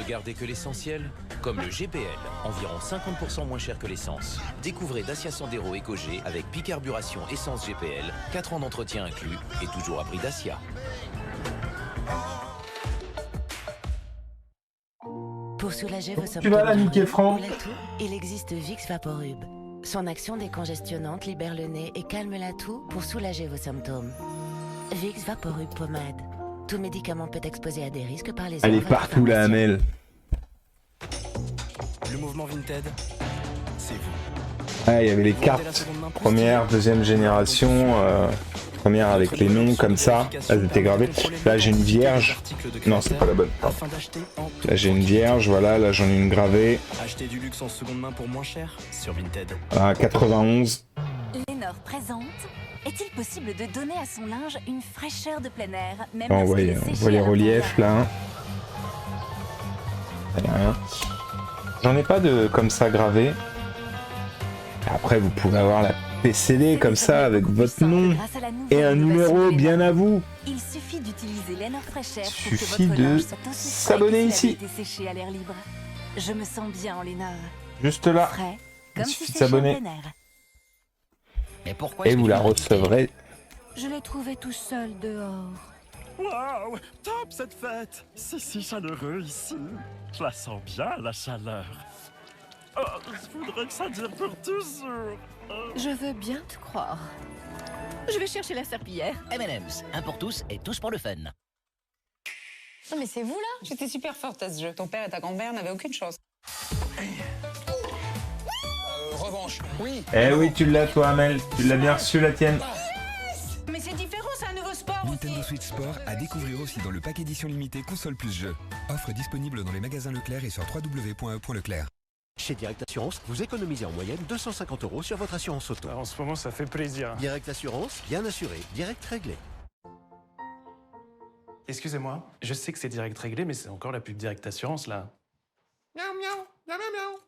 Ne gardez que l'essentiel, comme le GPL, environ 50% moins cher que l'essence. Découvrez Dacia Sandero EcoG avec bicarburation essence GPL, 4 ans d'entretien inclus et toujours à prix Dacia. Pour soulager vos Tu vas là, Mickey Franck. il existe Vicks Vaporub. Son action décongestionnante libère le nez et calme la toux pour soulager vos symptômes. Vicks Vaporub pommade. Tout médicament peut exposer à des risques par les Elle est partout la Amel. Le mouvement Vinted, c'est vous. Ah, il y avait les cartes. Première, deuxième génération. Première avec les noms comme ça. Elles étaient gravées. Là j'ai une vierge. Non, c'est pas la bonne. Là j'ai une vierge, voilà. Là j'en ai une gravée. Acheter du luxe en seconde main pour moins cher sur Vinted. Ah, 91. Lénore présente. Est-il possible de donner à son linge une fraîcheur de plein air, même On voit les reliefs là. Rien. J'en ai pas de comme ça gravé. Après vous pouvez avoir la PCD comme ça avec votre nom et un numéro bien à vous. Il suffit d'utiliser Lénore Fraîcheur pour Suffit que votre de linge soit aussi s'abonner frais que s'il ici. avait été séché à l'air libre. Je me sens bien en Lénore. Juste là. Frais, Il comme si suffit de séché en s'abonner. plein air. Mais pourquoi Et vous la recevrez. Je l'ai trouvé tout seul dehors. Waouh, top cette fête. C'est si chaleureux ici. Je la sens bien, la chaleur. Oh, je voudrais que ça dure pour toujours. Je veux bien te croire. Je vais chercher la serpillière. M&M's, un pour tous et tous pour le fun. Non mais c'est vous là? J'étais super forte à ce jeu. Ton père et ta grand-mère n'avaient aucune chance. Revanche, oui. Eh oui, tu l'as toi Amel. Tu l'as bien reçu la tienne. Mais c'est différent, c'est un nouveau sport. Nintendo Switch Sport à découvrir aussi dans le pack édition limitée console plus jeu. Offre disponible dans les magasins Leclerc et sur www.e.leclerc. Chez Direct Assurance, vous économisez en moyenne 250 € sur votre assurance auto. En ce moment, ça fait plaisir. Direct Assurance, bien assuré, direct réglé. Excusez-moi, je sais que c'est direct réglé, mais c'est encore la pub Direct Assurance là. Miaou miaou, miaou miaou.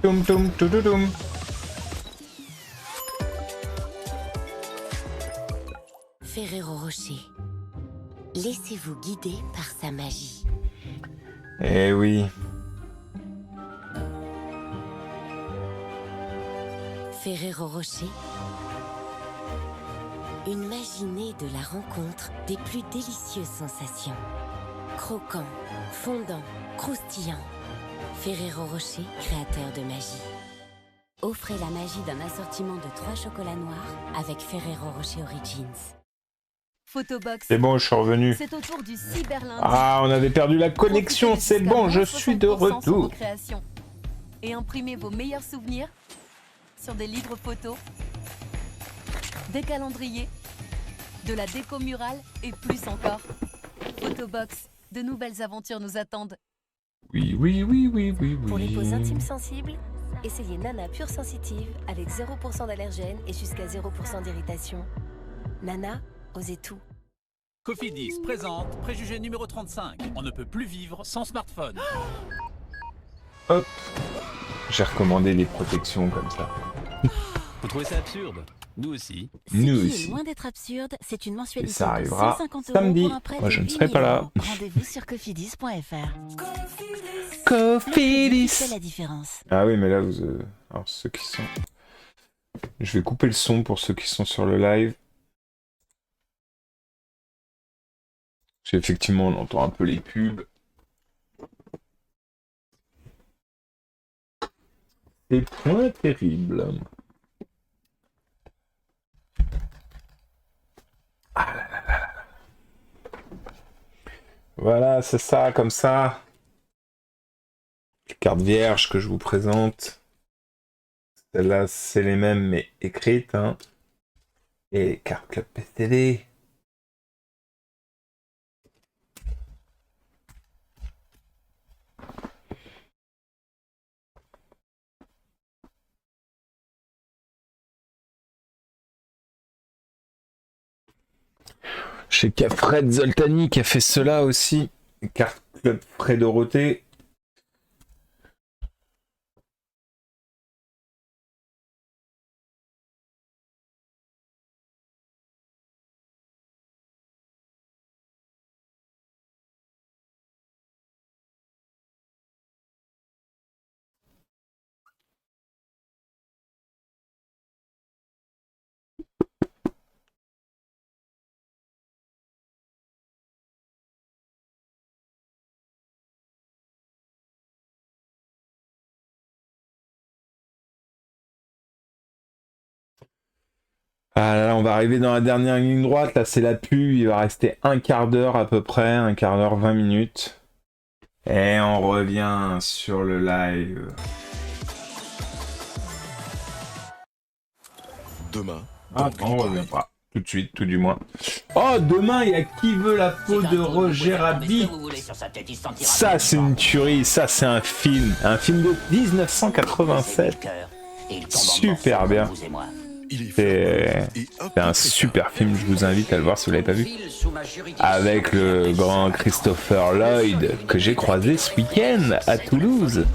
Toum toum toudoum. Ferrero Rocher. Laissez-vous guider par sa magie. Eh oui. Ferrero Rocher. Une magie née de la rencontre des plus délicieuses sensations. Croquant, fondant, croustillant. Ferrero Rocher, créateur de magie. Offrez la magie d'un assortiment de 3 chocolats noirs avec Ferrero Rocher Origins. Photobox. C'est bon, je suis revenu. C'est au tour du cyberlundi. Ah, on avait perdu la connexion, c'est bon, je suis de retour. Et imprimez vos meilleurs souvenirs sur des livres photos, des calendriers, de la déco murale et plus encore. Photobox, de nouvelles aventures nous attendent. Oui, oui, oui, oui, oui, oui. Pour les peaux intimes sensibles, essayez Nana Pure Sensitive avec 0% d'allergènes et jusqu'à 0% d'irritation. Nana, osez tout. Cofidis présente préjugé numéro 35. On ne peut plus vivre sans smartphone. Hop. J'ai recommandé les protections comme ça. Vous trouvez ça absurde? Nous aussi. Nous aussi. Loin d'être absurde, c'est une mensualité Et ça de arrivera 150 € samedi. pour un prêt Moi, de je ne 8 serai pas 000 là. €. Rendez-vous sur cofidis.fr. Cofidis. C'est la différence. Ah oui, mais là, vous... Alors, ceux qui sont... Je vais couper le son pour ceux qui sont sur le live. Parce qu'effectivement, on entend un peu les pubs. C'est point terrible. Ah là là là là. Voilà, c'est ça, comme ça. Les cartes vierges que je vous présente. Celles-là, c'est les mêmes, mais écrites. Hein. Et les cartes Club PCD. Je sais qu'il y a Fred Zoltani qui a fait cela aussi. Carte Club Fred Dorothée. Ah là, là, on va arriver dans la dernière ligne droite. Là, c'est la pub. Il va rester un quart d'heure à peu près. Un quart d'heure, 20 minutes. Et on revient sur le live. Demain. Ah, on revient pas. Tout de suite, tout du moins. Oh, demain, il y a Qui veut la peau de Roger Rabbit. Ça, c'est une tuerie. Ça, c'est un film. Un film de 1987. Super bien. C'est un super film. Je vous invite à le voir si vous l'avez pas vu. Avec le grand Christopher Lloyd que j'ai croisé ce week-end à Toulouse.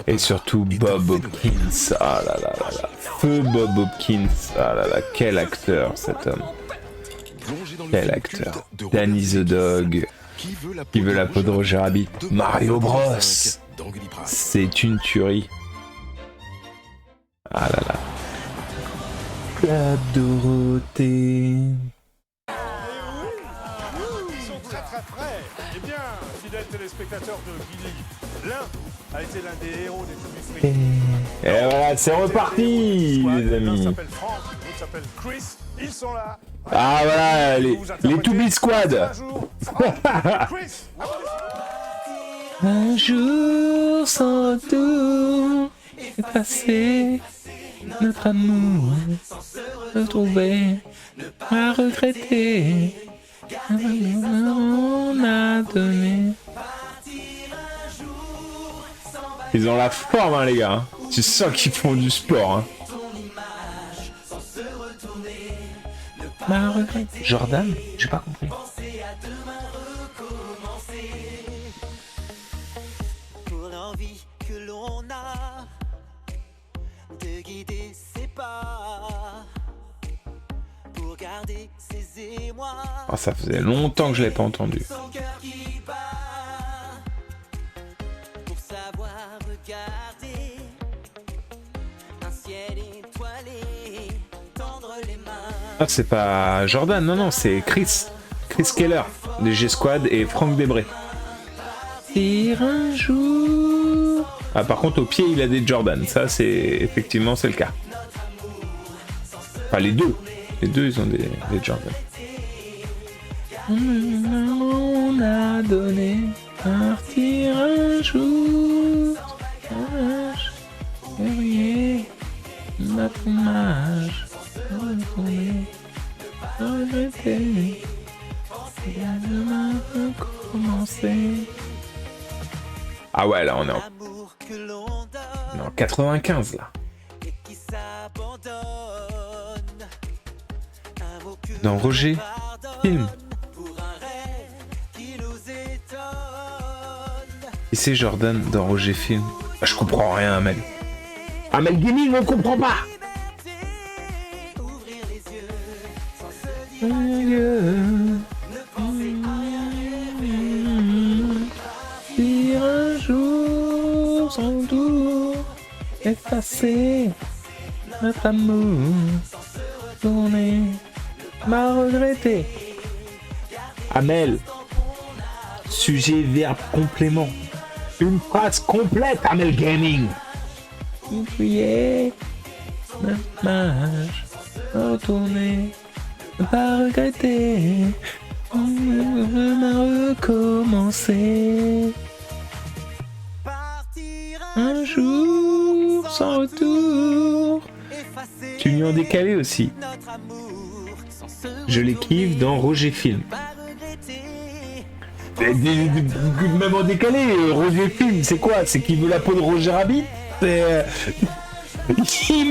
Et surtout Bob Hopkins. Ah là là là là. Feu Bob Hopkins. Ah là là. Quel acteur cet homme. Quel acteur. Danny the Dog. Qui veut la peau de Roger Rabbit. Mario Bros. C'est une tuerie. Ah là là. Club Dorothée. Ils sont très très frais. Eh bien, fidèles téléspectateurs de Gilly, l'un a été l'un des héros des Toby Free. Et voilà, c'est reparti, les amis. L'un s'appelle Frank, l'autre s'appelle Chris. Ils sont là. Ah voilà, les Toby Squad. Un jour sans retour, effacer notre amour, retrouver, à regretter, on a donné. Ils ont la forme, hein, les gars. Tu sens qu'ils font du sport. Hein. Ma regret. Jordan, j'ai pas compris. Pour l'envie que l'on a de guider ses pas, pour garder ses émois. Oh, ça faisait longtemps que je l'ai pas entendu. Son cœur qui bat, pour savoir regarder un ciel étoilé, tendre les mains. Ah, c'est pas Jordan, non, non, c'est Chris Keller, des G-Squad et Franck Debré. Tire un jour. Ah, par contre, au pied, il a des Jordan. Ça, c'est effectivement, c'est le cas. Enfin, les deux, ils ont des Jordan. On a donné partir un jour. Guerrier, notre image. Regretter. Demain recommencer. Ah ouais, là on est en 95 là. Dans Roger Film. Et c'est Jordan dans Roger Film. Ah, je comprends rien, Amel. Amel Gaming, on comprend pas. Dire un jour sans doute effacer notre amour, tourner, m'a regretté. Amel, sujet, verbe, complément. Une phrase complète, Amel Gaming. Oublier notre image, retourner. Pas regretter, on a recommencé. Un jour sans retour. Union décalée aussi. Je les kiffe dans Roger Film. Même en décalé, Roger Film, c'est quoi? C'est qui veut la peau de Roger Rabbit? Il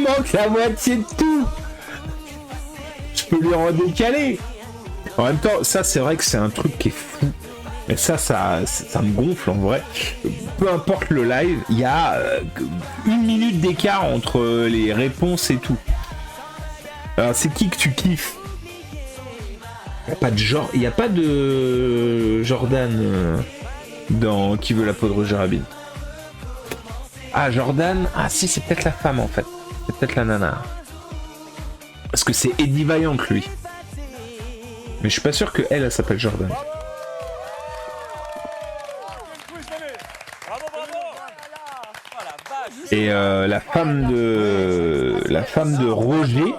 manque la moitié de tout. Je peux lui en décaler. En même temps, ça c'est vrai que c'est un truc qui est fou. Mais ça me gonfle en vrai. Peu importe le live, il y a 1 minute d'écart entre les réponses et tout. Alors c'est qui que tu kiffes? Il n'y a pas de Jordan dans Qui veut la peau de Roger Rabbit. Ah Jordan, ah si c'est peut-être la femme en fait. C'est peut-être la nana. Parce que c'est Eddie Vaillant lui. Mais je suis pas sûr que elle s'appelle Jordan. Et la femme de Roger,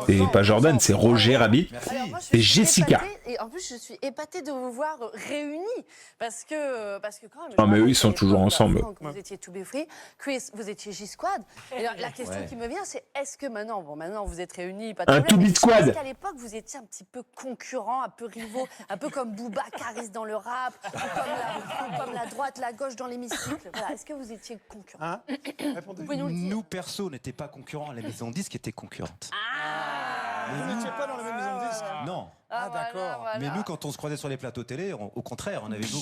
C'est pas Jordan, c'est Roger Rabbit. Alors, moi, je Et suis Jessica. épatée, et en plus, je suis épatée de vous voir réunis. Parce que quand même. Non, mais je eux, vois ils sont que toujours ensemble. Franck, vous étiez To Be Free. Chris, vous étiez J-Squad. Et alors, la question qui me vient, c'est est-ce que maintenant vous êtes réunis, pas de Un problème, To Be Squad. est-ce qu'à l'époque, vous étiez un petit peu concurrents, un peu rivaux, un peu comme Booba, Caris dans le rap, ou comme la droite, la gauche dans l'hémicycle. Voilà. Est-ce que vous étiez concurrents? Vous pouvez nous le dire. Nous, perso, n'étions pas concurrents. La maison de disque était concurrente. Vous n'étiez pas dans la même maison de disque? Non. Ah, d'accord. Mais nous, quand on se croisait sur les plateaux télé, au contraire,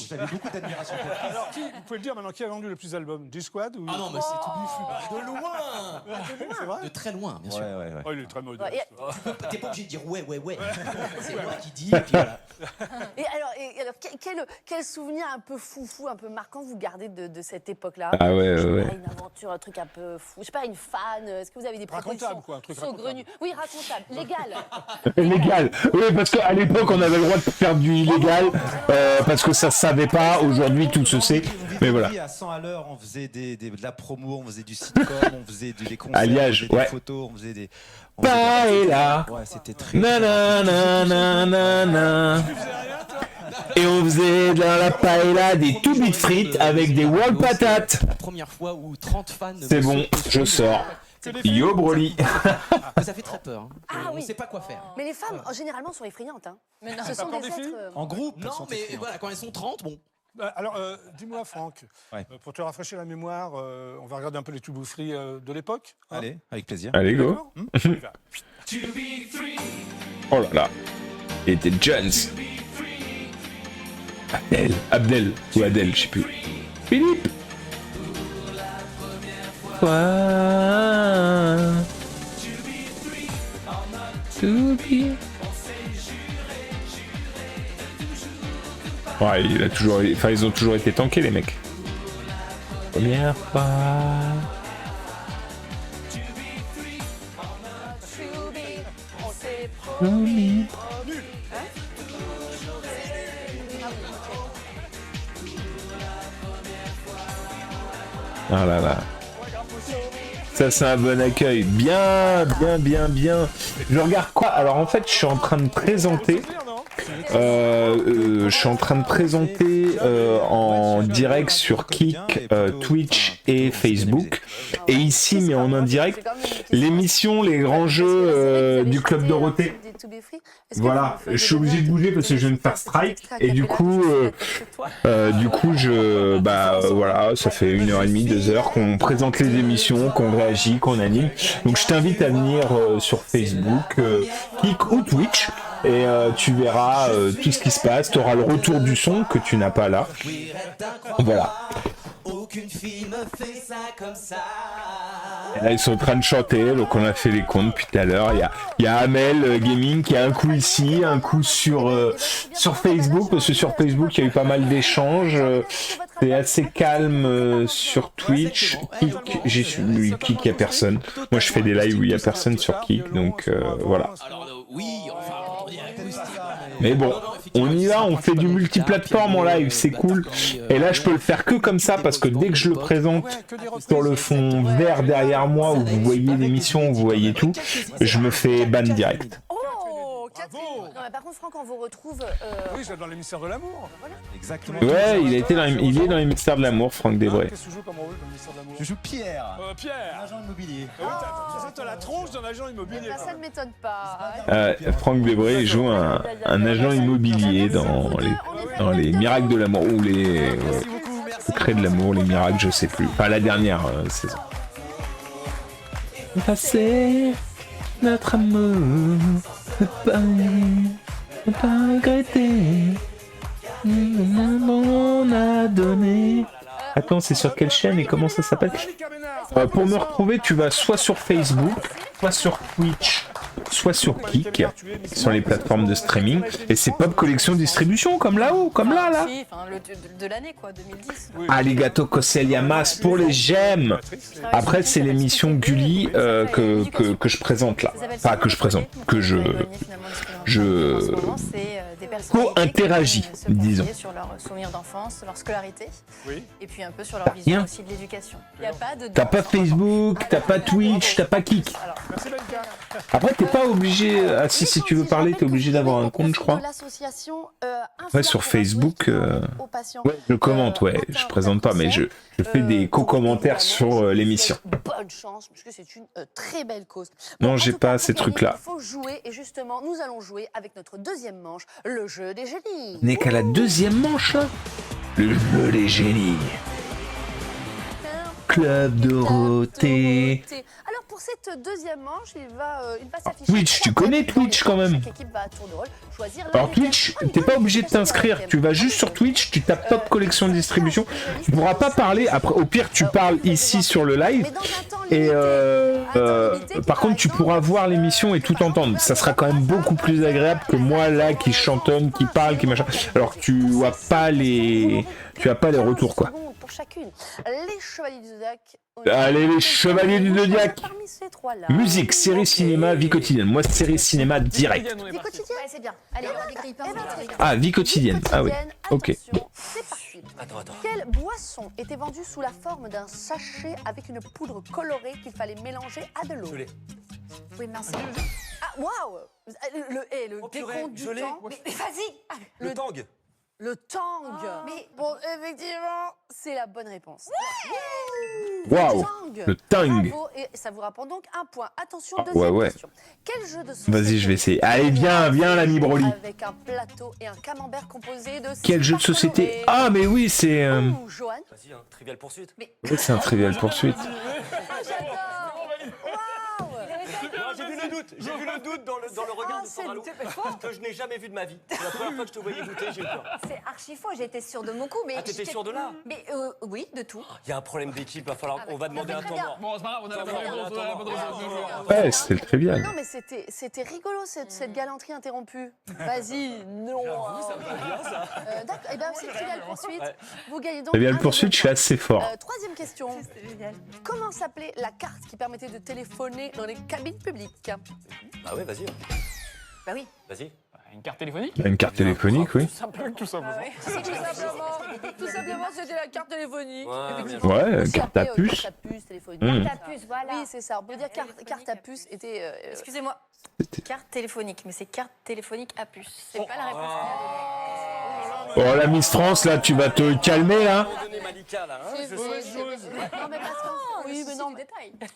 j'avais beaucoup d'admiration pour Chris. Alors, vous pouvez le dire maintenant, qui a vendu le plus d'albums? J-Squad ou... Ah non, mais c'est tout Oh. de loin. C'est vrai? De très loin, bien sûr. Oh, il est très modeste. T'es pas obligé de dire ouais. C'est moi qui dis, et puis voilà. Et alors, quel souvenir un peu foufou, un peu marquant vous gardez de cette époque-là? Ah ouais, Je sais ouais. pas, une aventure, un truc un peu fou. Je sais pas, une fan. Est-ce que vous avez des propositions? Racontable, quoi, un truc saugrenues? Oui, racontable, légal. Légal. Oui, parce qu'à l'époque, on avait le droit de faire du illégal, parce que ça se savait pas. Aujourd'hui, tout se sait. Mais voilà. À 100 à l'heure, on faisait de la promo, on faisait du sitcom, on faisait des concerts, Alliage, on faisait ouais. des photos, on faisait des... Paella. Ouais, c'était très... Nananana. Et on faisait dans la paella des tout bits frites avec des wall patates. La première fois où 30 fans... C'est bon, je sors. Yo Broly. Ça fait très peur. On ne sait pas quoi faire. Mais les femmes, généralement, sont effrayantes. Hein. Mais non, ce sont des êtres... En groupe. Non, mais voilà, quand elles sont 30, bon... Alors, dis-moi, Franck, pour te rafraîchir la mémoire, on va regarder un peu les To Be Free de l'époque. Hein? Allez, avec plaisir. Allez, go. Oh là là. Il était Jones. Abdel ou Adèle, je sais plus. Philippe. Ouais, il a toujours, enfin, ils ont toujours été tankés, les mecs. Première fois. Ah là là. Ça c'est un bon accueil. Bien. Je regarde quoi? Alors en fait je suis en train de présenter. En direct sur Kik, Twitch et Facebook. Et ici, mais en indirect, l'émission, les grands jeux du Club Dorothée. Voilà, je suis obligé de bouger parce que je viens de faire strike. Et du coup, voilà, ça fait 1h30, 2h qu'on présente les émissions, qu'on réagit, qu'on anime. Donc je t'invite à venir sur Facebook, Kik ou Twitch. Et tu verras tout ce qui se passe, tu auras le retour du son que tu n'as pas là. Voilà. Aucune fille me fait ça comme ça. Et là ils sont en train de chanter, donc on a fait les comptes depuis tout à l'heure. Il y a Amel Gaming qui a un coup ici, un coup sur Facebook, parce que sur Facebook il y a eu pas mal d'échanges. C'est assez calme sur Twitch. Kik, j'y suis, Kik, il n'y a personne. Moi je fais des lives où il n'y a personne sur Kik, donc voilà. Mais bon, on y va, on fait du multiplateforme en live, c'est cool. Et là, je peux le faire que comme ça, parce que dès que je le présente sur le fond vert derrière moi, où vous voyez l'émission, vous voyez tout, je me fais ban direct. Non, mais par contre, Franck, on vous retrouve... Oui, je vais dans les mystères de l'amour. Exactement. Ouais, il est dans les mystères de l'amour, Franck Desbray. Qu'est-ce que tu joues comme rôle dans les mystères de l'amour? Je joue Pierre. Pierre. Agent immobilier. T'as la tronche d'un agent immobilier. Ça ne m'étonne pas. Franck Desbray joue un agent immobilier dans les miracles de l'amour, ou les secrets de l'amour, les miracles, je sais plus. Enfin, la dernière saison. Passer notre amour, ne pas regretter. On a donné. Attends, c'est sur quelle chaîne et comment ça s'appelle? Pour me retrouver, tu vas soit sur Facebook, soit sur Twitch, soit sur Kik, sur les plateformes de streaming. Et c'est Pop Collection Distribution, comme là-haut, comme là. De l'année, quoi, 2010. Arigato Koseliamas pour les j'aime. Après, c'est l'émission Gulli que je présente là. Pas que je présente, que je des personnalités co-interagit, qui viennent se disons. confier sur leurs souvenirs d'enfance, leur scolarité, Oui. et puis un peu sur leur vision Rien. aussi de l'éducation. Il n'y a pas de... T'as pas Facebook, t'as pas Twitch, t'as pas Kik. Merci Malika. Après, t'es pas obligé. Ah, si tu veux parler, t'es obligé d'avoir un compte, je crois. Ouais, sur Facebook. Ouais, je commente, ouais. Je présente pas, mais je fais des co-commentaires sur l'émission. Bonne chance, parce que c'est une très belle cause. Non, en j'ai tout pas cas, ces pour gagner, trucs-là. Il faut jouer, et justement, nous allons jouer avec notre deuxième manche, le jeu des génies. On n'est qu'à la deuxième manche, là. Le jeu des génies. Club Dorothée. Alors pour cette deuxième manche, il va s'afficher. Twitch, tu connais Twitch quand même. Chaque équipe va à tour de rôle choisir l'un Alors des Twitch, t'es pas obligé de t'inscrire, tu vas juste sur Twitch, tu tapes Top Collection Distribution, tu pourras pas parler, après au pire tu parles ici sur le live, et par contre tu pourras voir l'émission et tout entendre, ça sera quand même beaucoup plus agréable que moi là qui chantonne, qui parle, qui machin, alors que tu as pas les retours quoi. pour chacune. Les Chevaliers du Zodiac. Allez les Chevaliers du Zodiac. Parmi ces trois-là. Musique, série cinéma, vie quotidienne, moi série cinéma direct. Vie quotidienne, c'est bien. Allez, on va des grilles Ah, vie quotidienne, ah oui, ok. Bon. C'est parti. Quelle boisson était vendue sous la forme d'un sachet avec une poudre colorée qu'il fallait mélanger à de l'eau? Oui, mince. Ah, waouh! Le décompte du temps. Mais vas-y. Le Tang. Le Tang. Mais bon, effectivement, c'est la bonne réponse. Waouh, le Tang. Bravo, et ça vous rapporte donc un point. Attention, Ah, deuxième ouais. question. Quel jeu de société Vas-y, je vais essayer. Allez, viens l'ami Broly. avec un plateau et un camembert composé de Quel jeu de société? Ah, mais oui, c'est... Johan. Vas-y, hein, Trivial Poursuite. Oui, c'est un Trivial Poursuite. J'ai vu le doute dans le regard de Sandra Lou, que je n'ai jamais vu de ma vie. C'est la première fois que je te voyais goûter, j'ai eu peur. C'est archi faux, j'ai été sûre de mon coup. Mais Ah, t'étais sûre de là? Mais oui, de tout. Il y a un problème d'équipe, on va demander un temps mort. Bon, c'est pas grave, on a la bonne réponse, on a la bonne réponse. Ouais, c'était le Trivial. Non, mais c'était rigolo cette galanterie interrompue. Vas-y, non. D'accord, et bien c'est Trivial Poursuite. Vous gagnez donc. Trivial un Poursuite, je suis assez fort. Troisième question. Comment s'appelait la carte qui permettait de téléphoner dans les cabines publiques? Ah ouais, vas-y. Bah oui. Vas-y. Une carte téléphonique? Une carte téléphonique, oui. Tout simplement. Tout simplement, c'était la carte téléphonique. Ouais, carte à puce. Carte à puce téléphonique. Mmh. Carte à puce, voilà. Oui, c'est ça. On peut dire carte à puce était. Excusez-moi. Carte téléphonique, mais c'est carte téléphonique à puce. C'est pas la réponse. Oh, la Miss France, là, tu vas te calmer, là. Non, mais parce que. Oui, mais non.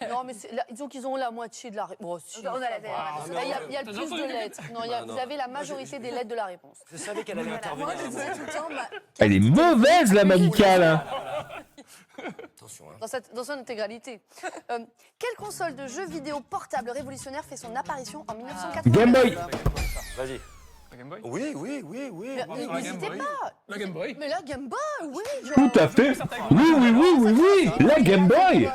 Non, mais disons qu'ils ont la moitié de la réponse. Il y a le plus de lettres. Non, vous avez la majorité des lettres de la réponse. Je savais qu'elle allait intervenir. Moi, je disais tout le temps. Elle est mauvaise, la Malika, là. Attention, Dans son intégralité. Quelle console de jeux vidéo portable révolutionnaire fait son apparition en 1980? Game Boy. Vas-y. La Game Boy? Oui. N'hésitez pas. La Game Boy? Mais la Game Boy, oui. Tout à fait. Oui. La Game Boy.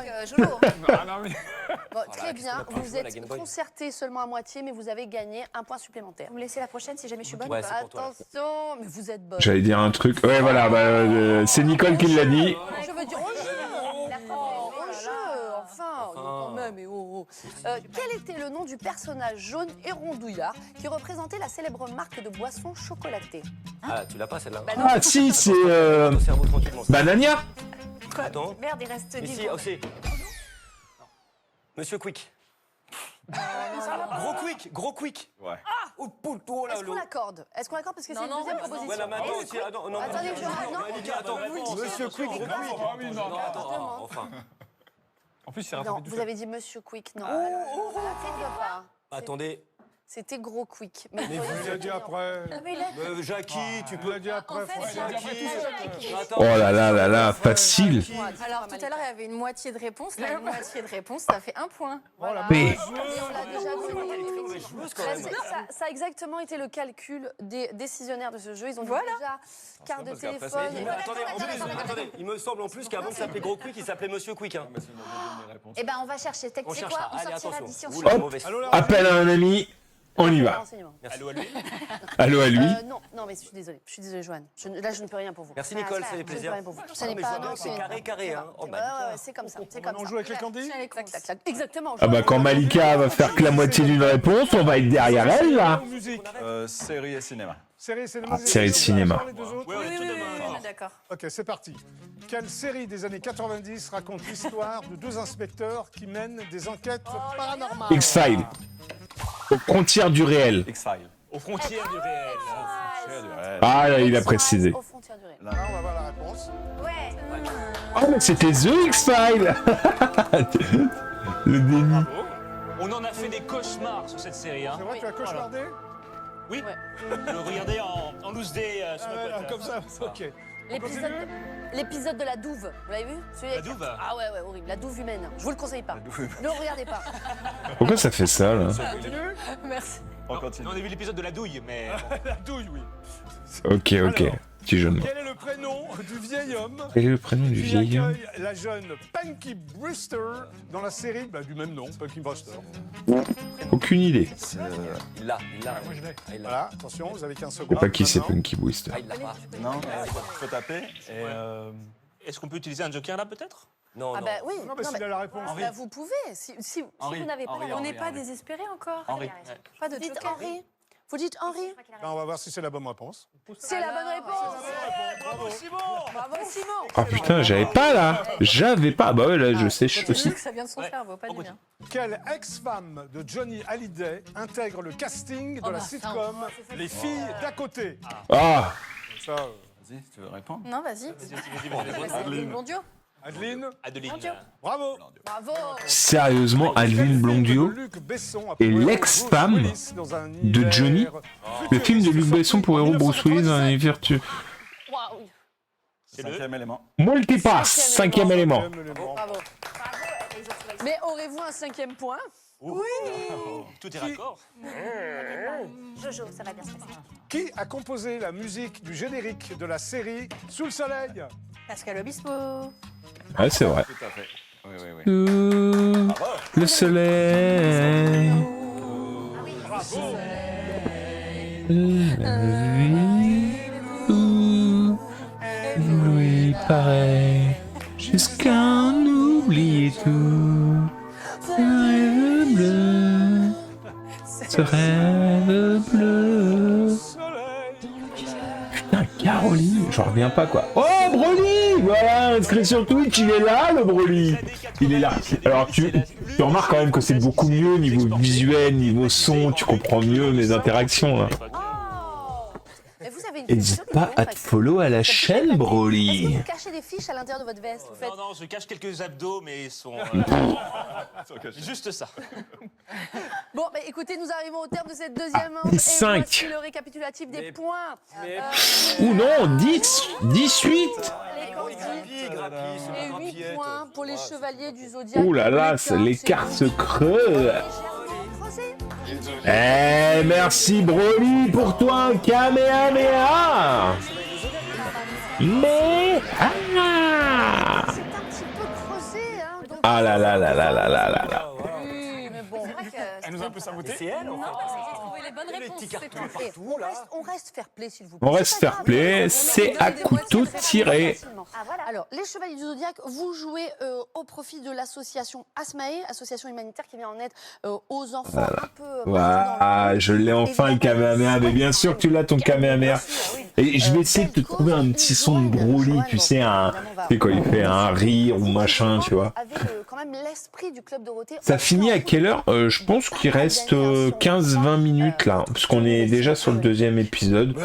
Bon, très bien. Vous êtes concertés seulement à moitié, mais vous avez gagné un point supplémentaire. Vous me laissez la prochaine si jamais je suis bonne? Ouais, c'est pour toi. Attention, mais vous êtes bonne. J'allais dire un truc. Ouais, voilà, c'est Nicole qui l'a dit. Je veux dire au jeu. Enfin, quand même. Quel était le nom du personnage jaune et rondouillard qui représentait la célèbre marque de boissons chocolatées? Ah, tu l'as pas celle-là? Ah, si, c'est... Banania. Attends. Merde, il reste 10 Ici, aussi. Monsieur Quick. Gros Quick. Ouais. Ah, oh, là, Est-ce qu'on l'accorde? Est-ce qu'on l'accorde parce que c'est une deuxième proposition? Ouais, la main aussi. Non. Attendez, Attends. Monsieur Quick, Gros Quick. Non, attends, enfin. En plus, c'est Non, vous avez dit Monsieur Quick, non. On l'accorde pas. Attendez. C'était Gros Quick. Mais vous l'avez dit après. Jackie, tu peux le dire après. Oh là, facile. Alors, tout à l'heure, il y avait une moitié de réponse. Là, une moitié de réponse, ça fait un point. Mais... On l'a déjà dit. Ça a exactement été le calcul des décisionnaires de ce jeu. Ils ont dit déjà carte de téléphone. Attendez. Il me semble en plus qu'avant de s'appeler Gros Quick, il s'appelait Monsieur Quick. Eh ben, on va chercher. C'est quoi? On sortira d'ici. Hop, appel à un ami. On y va. Allô à lui. Allô à lui. Non, mais je suis désolée. Je suis désolée, Joanne. Là, je ne peux rien pour vous. Merci Nicole, ça fait plaisir. Ça n'est pas. C'est carré, hein. Ouais, c'est comme ça. C'est comme ça. On joue avec les candies. Exactement. Ah bah quand Malika va faire que la moitié d'une réponse, on va être derrière elle là. Série et cinéma. Série et cinéma. Série de cinéma. Oui, d'accord. Ok, c'est parti. Quelle série des années 90 raconte l'histoire de deux inspecteurs qui mènent des enquêtes paranormales? X-Files. Aux frontières du réel. X-Files. Aux frontières du réel. Ah, là, il a précisé. Aux frontières du réel. Là, on va voir la réponse. Ouais. Oh, mais c'était The X-Files. Le déni. On en a fait des cauchemars sur cette série. Hein. C'est vrai que tu as cauchemardé? Oui. Je le regardais en loose day sur ma pote. Comme ça, ok. L'épisode de la douve, vous l'avez vu? La douve? Ah ouais, horrible. La douve humaine. Je vous le conseille pas. Ne le regardez pas. Pourquoi ça fait ça là? Merci. On a vu l'épisode de la douille, mais... La douille, oui. Ok. Petit jeu de mots. Quel est le prénom du vieil homme? Quel est le prénom du vieil homme? Accueille la jeune Punky Brewster dans la série du même nom, Punky Brewster. Aucune idée. Il l'a. Moi, je l'ai. Voilà, attention, vous avez 15 Je sais secondes. pas qui c'est Punky Brewster. Il l'a pas. Non, faut taper. Est-ce qu'on peut utiliser un joker là, peut-être? Non, Ah bah oui. Non, mais s'il a la réponse. Bah, vous pouvez. Si vous n'avez pas la On n'est pas désespéré encore. Henri. Pas de Dites joker. Henri. Vous dites Henri? Ben, on va voir si c'est la bonne réponse. C'est la bonne réponse. Bravo, Simon. Bravo, Simon. Ah putain, j'avais pas là. J'avais pas. Bah ouais, là, je sèche aussi. Ça vient de son cerveau, pas du mien. Quelle ex-femme de Johnny Hallyday intègre le casting de la sitcom Les filles d'à côté? Ah. Ça, Vas-y, tu veux répondre? Non, vas-y. Adeline. Blondio. Adeline, Adeline. bravo. Bravo. Sérieusement, Adeline Blondio est l'ex-femme de Johnny. Le film de Luc Besson pour héros Bruce Willis dans un vertu. Waouh. Cinquième élément. Multipass, cinquième élément. Bravo. Mais aurez-vous un 5e point? Oui. Tout est raccord. Jojo, ça va bien se passer. Qui a composé la musique du générique de la série Sous le soleil? Pascal Obispo. Ouais, c'est vrai. Tout à fait. Oui. Sous le soleil. Oui, pareil. Jusqu'à en oublier tout. Ce rêve bleu. Ce rêve bleu. Putain, Caroline, j'en reviens pas quoi. Oh, Broly! Voilà, inscrit sur Twitch, il est là, le Broly! Il est là. Alors, tu remarques quand même que c'est beaucoup mieux niveau visuel, niveau son, tu comprends mieux mes interactions là. N'hésite pas à te follow à la chaîne, Broly. Vous cachez des fiches à l'intérieur de votre veste, vous faites... Non, je cache quelques abdos, mais ils sont... juste ça. Bon, bah écoutez, nous arrivons au terme de cette deuxième manche. Et 5. voici le récapitulatif des points. Ou non, 10, 18. Les candidats. Et 8 points pour les chevaliers du Zodiac. Ouh là là, l'écart se creuse. Eh, merci Broly pour toi, un Kamehameha. Mais... Ah, C'est un petit peu creusé, hein. Donc... ah là là là là là là là là. Oui, mais bon. Elle nous a un peu saboté. C'est elle, en fait. J'ai trouvé les bonnes réponses, c'est tout. On reste fair play, s'il vous plaît. On reste fair play, c'est à couteau tiré. Alors, les Chevaliers du Zodiac, vous jouez au profit de l'association Asmae, association humanitaire qui vient en aide aux enfants un peu... Voilà, je l'ai enfin le Kamehameha, mais bien sûr que tu l'as ton Kamehameha. Et je vais essayer de te trouver un petit son de Broly, tu sais, quand il fait un rire ou machin, tu vois. Avec quand même l'esprit du Club Dorothée. Ça finit à quelle heure? Je pense qu'il reste 15-20 minutes là, parce qu'on est déjà sur le deuxième épisode.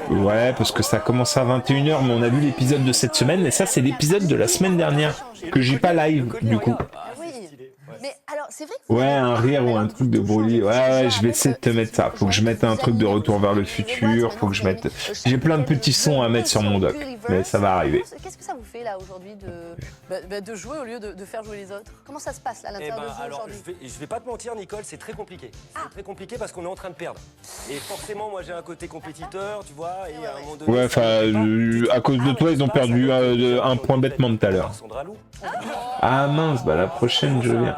Ouais, parce que ça commence à 21h, mais on a vu l'épisode de cette semaine, et ça c'est l'épisode de la semaine dernière, que j'ai pas live du coup. Mais alors, c'est vrai que Ouais, un rire ou un truc de Broly. Ouais, je vais essayer de te mettre ça. Faut que je mette un truc de Retour vers le futur. Faut que je mette... J'ai plein de petits sons à mettre sur mon doc. Mais ça va arriver. Qu'est-ce que ça vous fait là aujourd'hui de jouer au lieu de faire jouer les autres? Comment ça se passe là, à l'intérieur de vous alors, aujourd'hui? je vais pas te mentir, Nicole, c'est très compliqué. C'est très compliqué parce qu'on est en train de perdre. Et forcément, moi j'ai un côté compétiteur, tu vois, et à un moment donné... Ouais, enfin, à cause de toi, ils ont perdu un point bêtement tout à l'heure. Ah mince, bah la prochaine, je viens.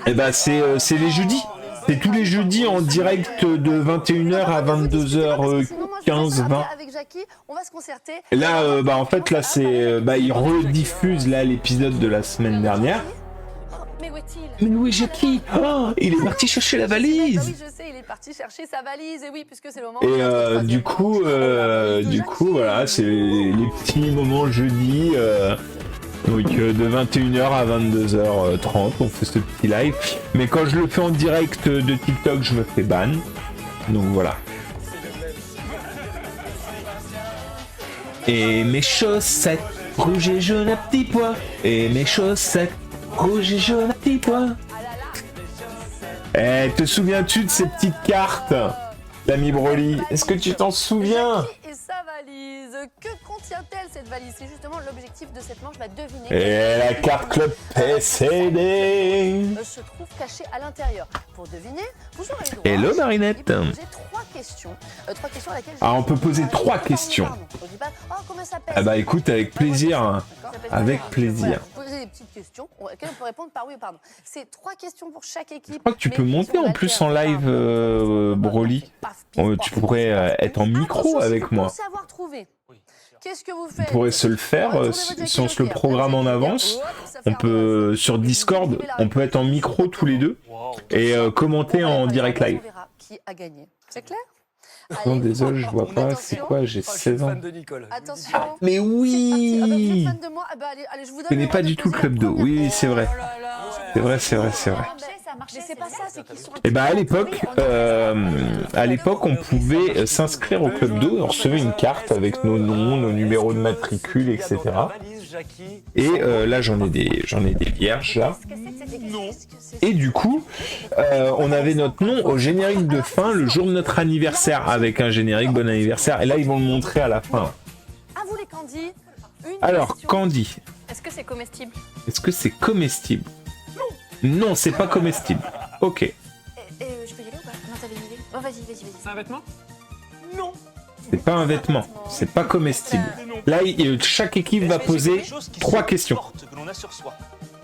Eh bah c'est les jeudis. C'est tous les jeudis en direct de 21h à 22h 15, 20. Avec Jackie, on va se concerter. Et là, bah en fait, là, c'est... Bah, ils rediffusent, là, l'épisode de la semaine dernière. Mais où est-il? Mais où est Jackie? Oh, il est parti chercher la valise. Oui, je sais, il est parti chercher sa valise, et oui, puisque c'est le moment... Et du coup, voilà, c'est les petits moments jeudi... Donc de 21h à 22h30, on fait ce petit live. Mais quand je le fais en direct de TikTok, je me fais ban. Donc voilà. Et mes chaussettes, rouge et jaune à petits pois. Et mes chaussettes, rouge et jaune à petits pois. Eh, te souviens-tu de ces petites cartes, l'ami Broly? Est-ce que tu t'en souviens? Et sa valise, que contient-elle cette valise? C'est justement l'objectif de cette manche, va deviner. Et la carte Club PCD se trouve cachée à l'intérieur. Pour deviner, vous aurez le droit. Hello Marinette. Poser trois questions à laquelles Ah, on peut poser 3 questions. on dit pas, oh, comment ça pèse? Ah bah écoute, avec plaisir. Hein. Avec plaisir. Poser des petites questions auxquelles on peut répondre par oui ou par non. C'est 3 questions pour chaque équipe. Je crois que tu peux monter en plus en live, Broly. Tu pourrais être en micro avec moi. Savoir trouver. Qu'est-ce que vous faites? On pourrait se le faire si on se le programme en avance. On peut sur Discord, on peut être en micro tous les deux et commenter en direct live. Qui a gagné? C'est clair? Non, désolé, je vois pas. C'est quoi? J'ai 16 ans. Attention. Mais oui! Je Je connais pas du tout le club d'eau. Oui, c'est vrai. C'est vrai, c'est vrai, c'est vrai. Mais c'est pas ça, c'est qu'ils sont... Et bah à l'époque, on pouvait s'inscrire au club d'eau, on recevait une carte avec nos noms, nos numéros de matricule, etc. Et là, j'en ai des vierges là. Et du coup, on avait notre nom au générique de fin le jour de notre anniversaire avec un générique bon anniversaire. Et là, ils vont le montrer à la fin. À vous les Candy. Alors, Candy. Est-ce que c'est comestible? Est-ce que c'est comestible? Non, c'est pas comestible. Ok. Je peux y aller ou pas? Non, t'avais une idée? Oh, vas-y. C'est un vêtement? Non. C'est pas un vêtement. C'est pas comestible. Là, chaque équipe va poser 3 questions. Que l'on a sur soi.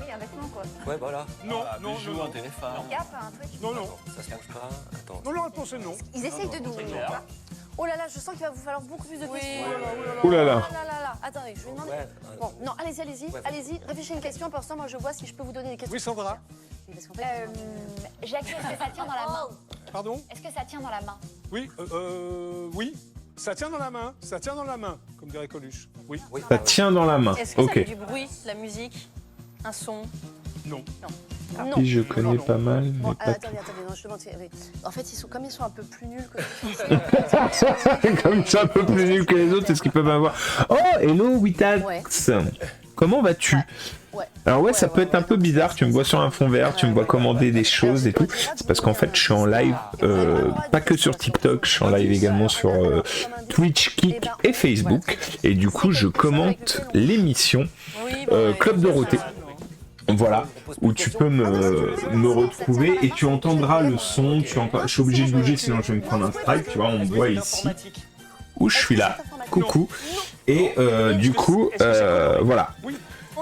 Oui, un vêtement, quoi. Ouais, voilà. Non, Un téléphone. Cap, un truc. Non. Ça se cache pas. Attends. Non, la réponse est non. Ils essayent de nous... Oh là là, je sens qu'il va vous falloir beaucoup plus de questions. Ouh là là. Attendez, je vais demander... Bon, non, allez-y, réfléchissez à une question. Pour l'instant, moi, je vois si je peux vous donner des questions. Oui, Sandra. Jackie, est-ce que ça tient dans la main? Pardon? Est-ce que ça tient dans la main? Oui, oui. Ça tient dans la main. Ça tient dans la main, comme dirait Coluche. Oui. Ça tient dans la main. Est-ce que ça Ok. fait du bruit, de la musique, un son? Non. Non. Si je connais pas mal, mais Bon, pas attendez, non, je demande. En fait, comme ils sont un peu plus nuls que comme ça, un peu plus nul que les autres, est-ce qu'ils peuvent avoir... Oh, hello, Witax. Comment vas-tu? Alors ouais, ça peut être un peu bizarre, tu me vois sur un fond vert, tu me vois commander des choses et tout. C'est parce qu'en fait, je suis en live, pas que sur TikTok, je suis en live également sur Twitch, Kick et Facebook. Et du coup, je commente l'émission Club Dorothée. Voilà, où tu peux me retrouver et tu entendras le son, je suis obligé de bouger sinon je vais me prendre un strike, tu vois, on me voit ici, où je suis là, coucou, et du coup, voilà,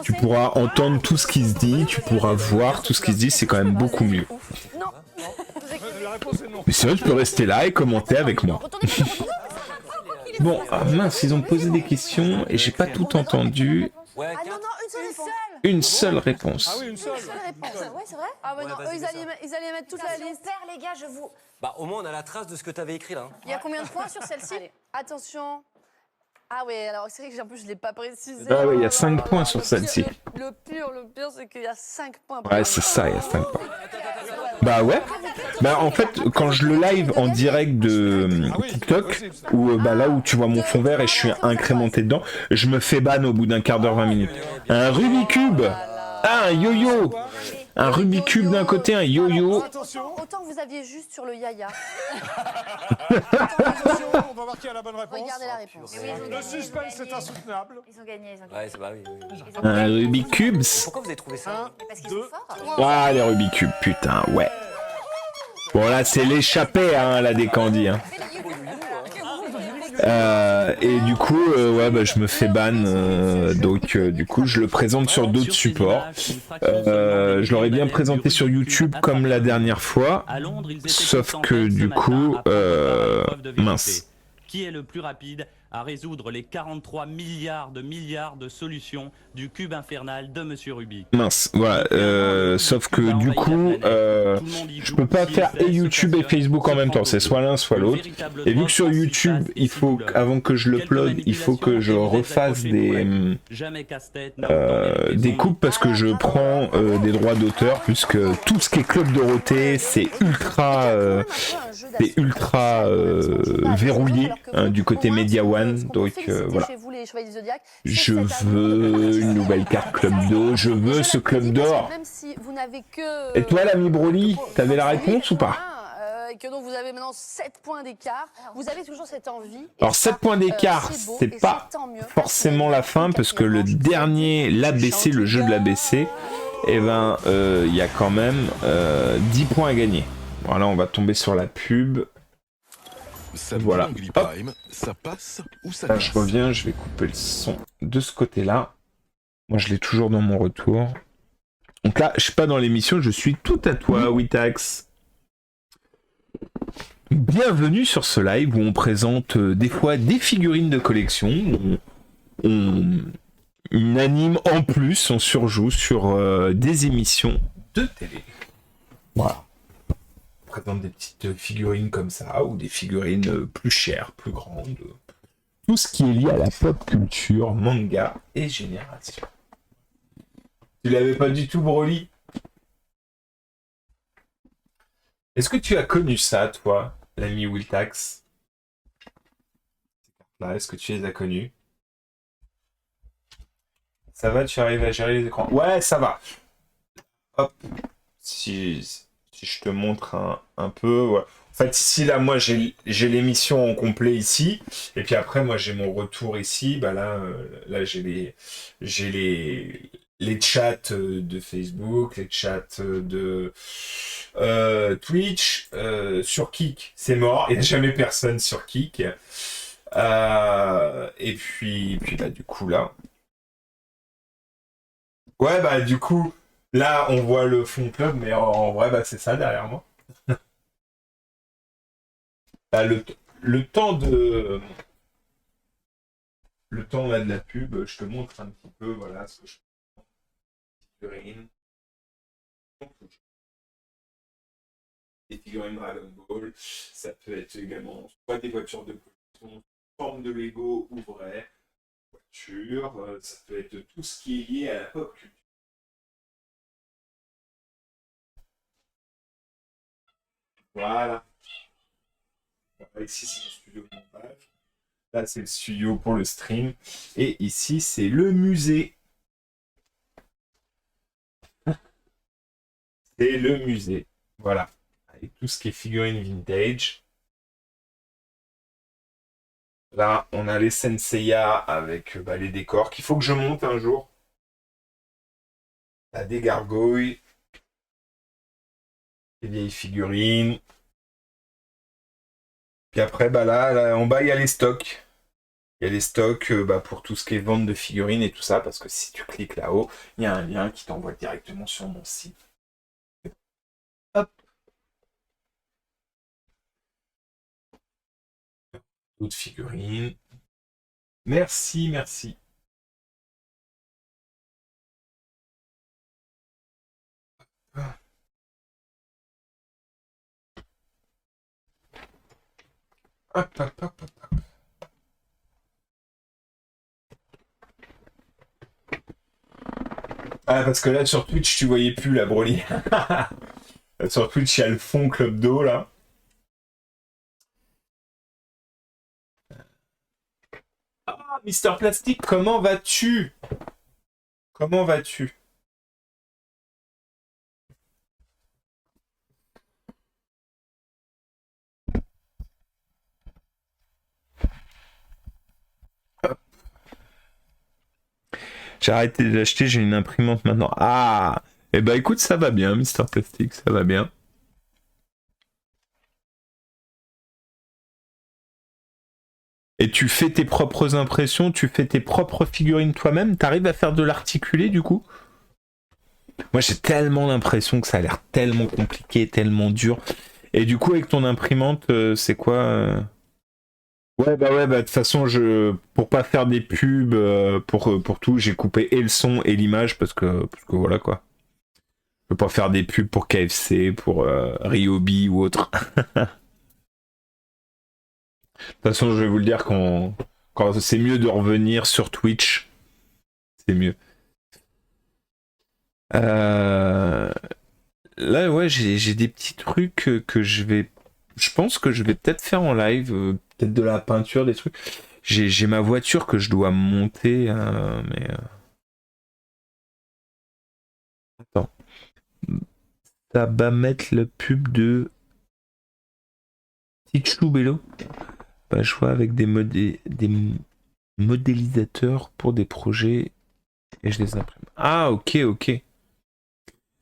tu pourras entendre tout ce qui se dit, tu pourras voir tout ce qui se dit, c'est quand même beaucoup mieux. Mais sinon tu peux rester là et commenter avec moi. Bon, ah mince, ils ont posé des questions et j'ai pas tout entendu. Ah non, une seule réponse. Une seule réponse. Ah oui, une seule réponse. Ouais, c'est vrai? Ah ouais, non, eux, ils allaient mettre toute la liste. Père, les gars, je vous... Bah, au moins, on a la trace de ce que t'avais écrit là. Il y a combien de points sur celle-ci? Attention. Ah ouais, alors c'est vrai que je l'ai pas précisé. Ah ouais, il y a 5 points sur celle-ci. Le pire, c'est qu'il y a 5 points. Ouais, c'est ça, il y a 5 points. Bah ouais. Bah en fait, quand je le live en direct de TikTok, où bah là où tu vois mon fond vert et je suis incrémenté dedans, je me fais ban au bout d'un quart d'heure, 20 minutes. Un Rubik's Cube. Ah, un yo-yo. Un Rubik's Cube d'un côté, un yo-yo. Autant que vous aviez juste sur le yaya. Attention, on va voir qui a la bonne réponse. Regardez la réponse. Le suspense est insoutenable. Ils ont gagné, Ouais, c'est bah oui. Un Rubik's Cube. Pourquoi vous avez trouvé ça? Parce qu'ils sont forts. Ah, les Rubik's Cube, putain, ouais. Bon là, c'est l'échappée, hein, la décandie. Hein. Et du coup, ouais, bah, je me fais ban, donc du coup, je le présente sur d'autres supports. Je l'aurais bien présenté sur YouTube comme la dernière fois, sauf que du coup, mince. qui est le plus rapide à résoudre les 43 milliards de solutions du cube infernal de Monsieur Rubik. Mince, voilà. Sauf que du coup, je peux pas faire et YouTube et Facebook en même temps. C'est soit l'un, soit l'autre. Et vu que sur YouTube, il faut, avant que je l'upload, il faut que je refasse des coupes parce que je prends des droits d'auteur, puisque tout ce qui est Club Dorothée, c'est ultra verrouillé du côté Media One. Donc voilà. Je veux une nouvelle carte Club d'eau. Je veux ce Club d'or. Et toi, l'ami Broly, t'avais la réponse ou pas? Et que donc vous avez maintenant 7 points d'écart, vous avez toujours cette envie. Alors 7 points d'écart, c'est pas forcément la fin, parce que le dernier, l'ABC, le jeu de l'ABC, eh ben, il y a quand même 10 points à gagner. Voilà, on va tomber sur la pub. Voilà. Hop. Ça passe ou ça Là, je reviens, je vais couper le son de ce côté-là. Moi, je l'ai toujours dans mon retour. Donc là, je suis pas dans l'émission, je suis tout à toi, Witax. Bienvenue sur ce live où on présente des fois des figurines de collection. On anime en plus, on surjoue sur des émissions de télé. Voilà. On présente des petites figurines comme ça, ou des figurines plus chères, plus grandes. Tout ce qui est lié à la pop culture, manga et génération. Tu l'avais pas du tout, Broly? Est-ce que tu as connu ça, toi, l'ami Wiltax? Là, est-ce que tu les as connus? Ça va, tu arrives à gérer les écrans? Ouais, ça va. Hop. Si je te montre un peu... Ouais. En fait, ici, là, moi, j'ai l'émission en complet ici. Et puis après, moi, j'ai mon retour ici. Bah là j'ai les chats de Facebook, les chats de Twitch, sur Kik, c'est mort, il n'y a jamais personne sur Kik. Et puis bah du coup là. Ouais bah du coup, là on voit le fond club, mais en vrai bah c'est ça derrière moi. Bah, le temps de... Le temps là de la pub, je te montre un petit peu, voilà ce que je figurines. Des figurines Dragon Ball, ça peut être également soit des voitures de collection, forme de Lego ou vrai, voiture, ça peut être tout ce qui est lié à la pop culture. Voilà. Ici c'est le studio de montage, là c'est le studio pour le stream, et ici c'est le musée. C'est le musée, voilà, avec tout ce qui est figurines vintage. Là, on a les Senseiya avec les décors qu'il faut que je monte un jour. Là, des gargouilles, des vieilles figurines. Puis après, là, en bas, il y a les stocks. Il y a les stocks pour tout ce qui est vente de figurines et tout ça, parce que si tu cliques là-haut, il y a un lien qui t'envoie directement sur mon site. Hop. D'autres figurines. Merci, merci. Hop, hop, hop, hop, hop. Ah, parce que là, sur Twitch, tu voyais plus la Broly. Sur Twitch, il y a le fond Club d'eau, là. Ah, Mister Plastic, comment vas-tu? Comment vas-tu? J'ai arrêté d'acheter, j'ai une imprimante maintenant. Ah! Eh ben écoute, ça va bien, Mister Plastic, ça va bien. Et tu fais tes propres impressions, tu fais tes propres figurines toi-même, t'arrives à faire de l'articulé du coup? Moi j'ai tellement l'impression que ça a l'air tellement compliqué, tellement dur. Et du coup avec ton imprimante, c'est quoi Ouais, de toute façon, pour pas faire des pubs pour tout, j'ai coupé et le son et l'image parce que voilà quoi. Je peux pas faire des pubs pour KFC, pour Ryobi ou autre. De toute façon, je vais vous le dire quand c'est mieux de revenir sur Twitch. C'est mieux. Là, ouais, j'ai des petits trucs que je pense que je vais peut-être faire en live, peut-être de la peinture, des trucs. J'ai ma voiture que je dois monter, mais... Attends. Ça va mettre le pub de Tichou Bello. Bah, je vois avec des modélisateurs pour des projets et je les imprime. Ah, ok.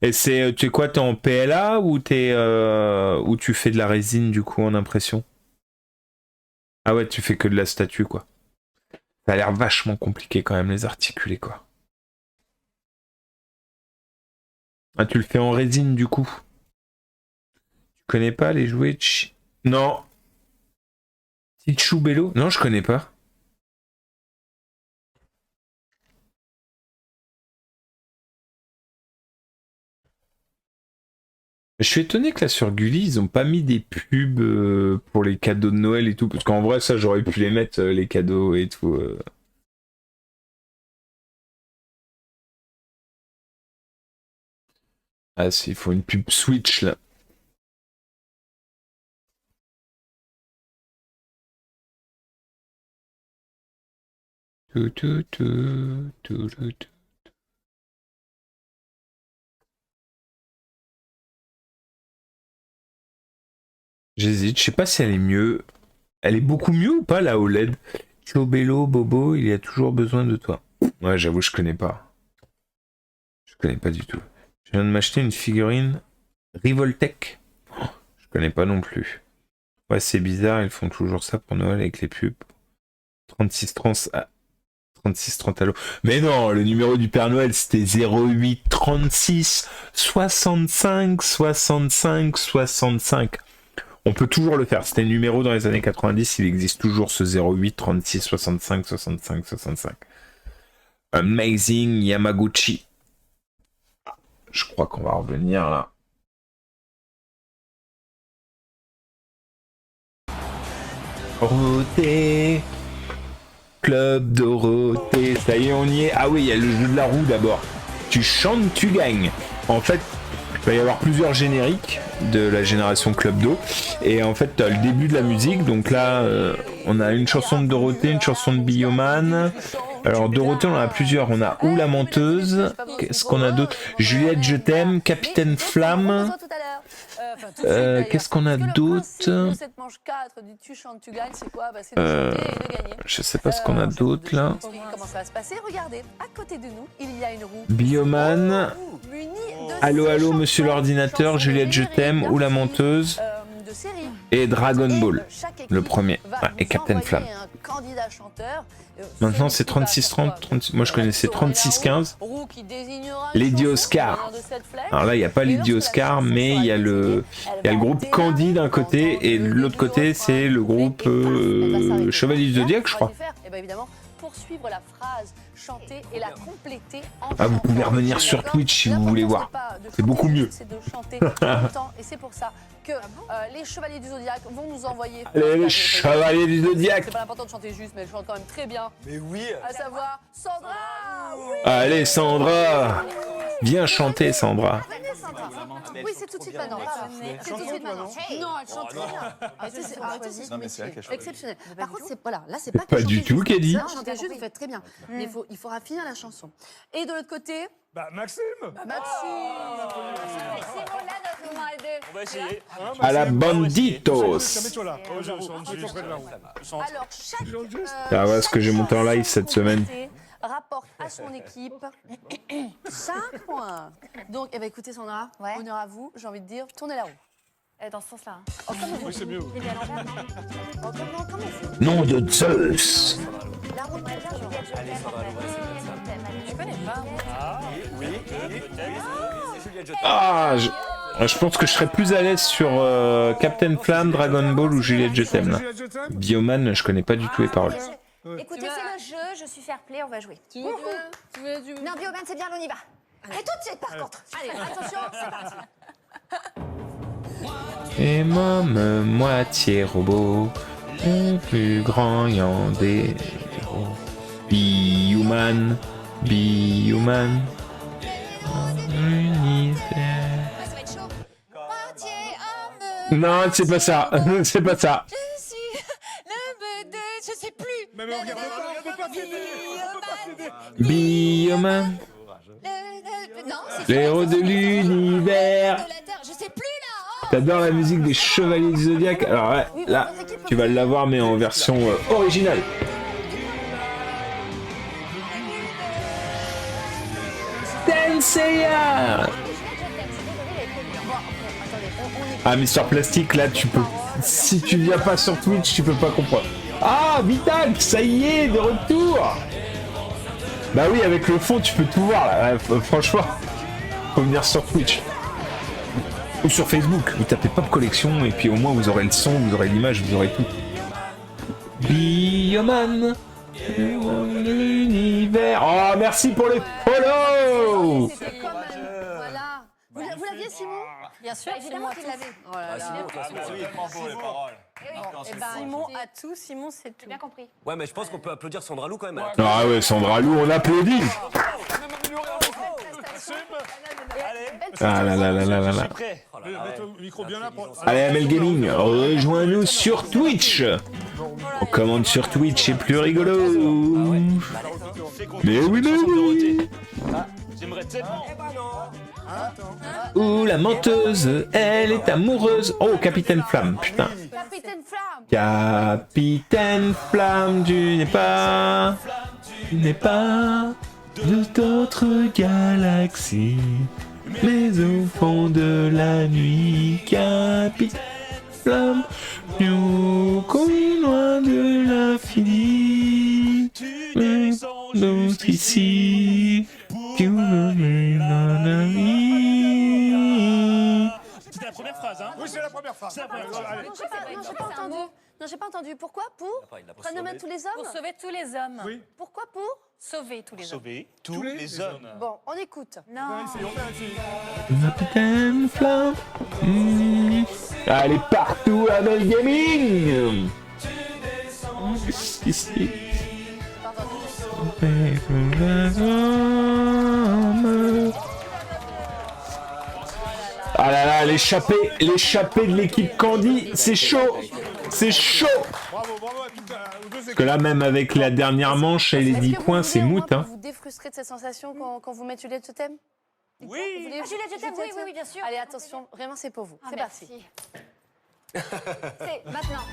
Et tu es quoi, t'es en PLA ou ou tu fais de la résine du coup en impression? Ah ouais, tu fais que de la statue quoi. Ça a l'air vachement compliqué quand même les articulés quoi. Ah, tu le fais en résine du coup. Tu connais pas les jouets de Non. Tichou Bello? Non, je connais pas. Je suis étonné que là sur Gulli, ils ont pas mis des pubs pour les cadeaux de Noël et tout, parce qu'en vrai ça j'aurais pu les mettre les cadeaux et tout. Ah si, il faut une pub Switch là. J'hésite, je sais pas si elle est mieux. Elle est beaucoup mieux ou pas la OLED? Chobello, Bobo, il y a toujours besoin de toi. Ouais, j'avoue, je connais pas. Je connais pas du tout. Je viens de m'acheter une figurine Revoltech. Oh, je connais pas non plus. Ouais, c'est bizarre, ils font toujours ça pour Noël avec les pubs. 3630 à l'eau. Mais non, le numéro du Père Noël, c'était 08 36 65 65 65. On peut toujours le faire. C'était le numéro dans les années 90. Il existe toujours ce 08 36 65 65 65. Amazing Yamaguchi. Je crois qu'on va revenir là. Dorothée. Club Dorothée. Ça y est, on y est. Ah oui, il y a le jeu de la roue d'abord. Tu chantes, tu gagnes. En fait, il va y avoir plusieurs génériques de la génération Club Do. Et en fait, tu as le début de la musique. Donc là, on a une chanson de Dorothée, une chanson de Bioman. Alors Dorothée, on en a plusieurs. On a Ou la menteuse. Qu'est-ce qu'on a d'autre? Juliette, je t'aime. Capitaine Flamme. Qu'est-ce qu'on a d'autre? Je sais pas ce qu'on a d'autre là. Comment ça va se passer? Regardez, à côté de nous, il y a une roue. Bioman. Allô, allô, monsieur l'ordinateur. Juliette, je t'aime. Ou la menteuse. Et Dragon Ball, le premier. Ah, et Captain Flamme. Maintenant c'est 36-30. Moi je connaissais 36-15. Lady Oscar. Alors là il n'y a pas Lady Oscar, mais il y a le groupe Candy d'un côté et de l'autre côté c'est le groupe Chevalier du Zodiac, je crois. Poursuivre la phrase, chanter et la compléter en ah, vous pouvez revenir sur Twitch si vous voulez voir. C'est beaucoup mieux. C'est de chanter longtemps et c'est pour ça que les Chevaliers du Zodiac vont nous envoyer. Allez, les Chevaliers du Zodiac. C'est pas important de chanter juste, mais elle chante quand même très bien. Mais oui. À savoir Sandra. Oui. Allez Sandra, viens chanter Sandra. Oui, c'est tout de suite maintenant. C'est tout de suite maintenant. Non, elle chante très bien. Arrêtez, c'est exceptionnel. Par contre, voilà, là, c'est pas du tout qu'elle dit. Chantez juste, vous faites très bien. Mais il faudra finir la chanson. Et de l'autre côté. Maxime. On va essayer. À la Banditos. Alors, chaque. Ah ouais, ce que j'ai monté en live cette semaine. Rapporte à son équipe 5 points. Donc, eh ben, écoutez Sandra, honneur à vous, j'ai envie de dire, tournez la roue. Dans ce sens-là. Oh, oui, c'est mieux. Nom de Zeus. La roue de quelqu'un, je connais pas. Ah, oui, peut-être. Ah, Je pense que je serais plus à l'aise sur Captain Flamme, Dragon Ball ou Juliette je t'aime là. Bioman, je connais pas du tout les paroles. Écoutez, c'est le jeu, je suis fair play, on va jouer. Tu veux du... Non, Bioman, c'est bien, on y va. Et tout de suite, par contre. Allez, attention, c'est parti. Et môme, moitié robot, le plus grand des héros. Be-human, be-human. Non, c'est pas ça, c'est pas ça. Je suis le BD, je sais plus. Mais on regarde pas t'aider. Be-human. L'héros de l'univers. Je sais plus là. T'adores la musique des Chevaliers du Zodiac? Alors ouais, là, tu vas l'avoir mais en version originale. Senseiya. Ah, Mister Plastique, là, tu peux... Si tu viens pas sur Twitch, tu peux pas comprendre. Ah, Vital, ça y est, de retour. Bah oui, avec le fond, tu peux tout voir, là. Ouais, franchement, faut venir sur Twitch. Ou sur Facebook, vous tapez Pop Collection, et puis au moins, vous aurez le son, vous aurez l'image, vous aurez tout. Bioman, l'univers... Oh, merci pour les follow. Voilà. Vous l'aviez, Simon? Bien sûr, évidemment qu'il l'avait. Oh là là. C'est tellement beau les paroles. Simon a tout, Simon c'est tout. Bien compris. Ouais, mais je pense qu'on peut applaudir Sandra Lou quand même. Ah ouais, Sandra Lou, on applaudit. Ah là là là là là là. Allez, Amel Gaming, rejoins-nous sur Twitch. On commande sur Twitch, c'est plus rigolo. Mais oui, mais oui. J'aimerais tellement. Ouh, la menteuse, elle est amoureuse. Oh, Capitaine Flamme, putain. Capitaine Flamme. Capitaine Flamme, tu n'es pas de d'autres galaxies, mais au fond de la nuit, Capitaine Flamme, nous courons loin de l'infini, mais d'autres ici, tu me dans la vie. C'était la première phrase, hein? Oui, c'est la première phrase. Non, j'ai pas entendu. Non, j'ai pas entendu. Pourquoi? Pour renomer tous les hommes? Pour sauver tous les hommes. Oui. Pourquoi? Pour sauver tous les hommes. Sauver tous les hommes. Bon, on écoute. Non. Capitaine Flamme. Elle est partout, Amel Gaming. Ici. Ah là là, l'échappée de l'équipe Candy, c'est chaud. C'est chaud. Parce que là, même avec la dernière manche et les 10 points, c'est mout. Hein. Vous défrustrez de cette sensation quand vous mettez Juliette, je t'aime? Oui. Juliette, je t'aime, oui, bien sûr. Allez, attention, vraiment, c'est pour vous. C'est parti. C'est maintenant.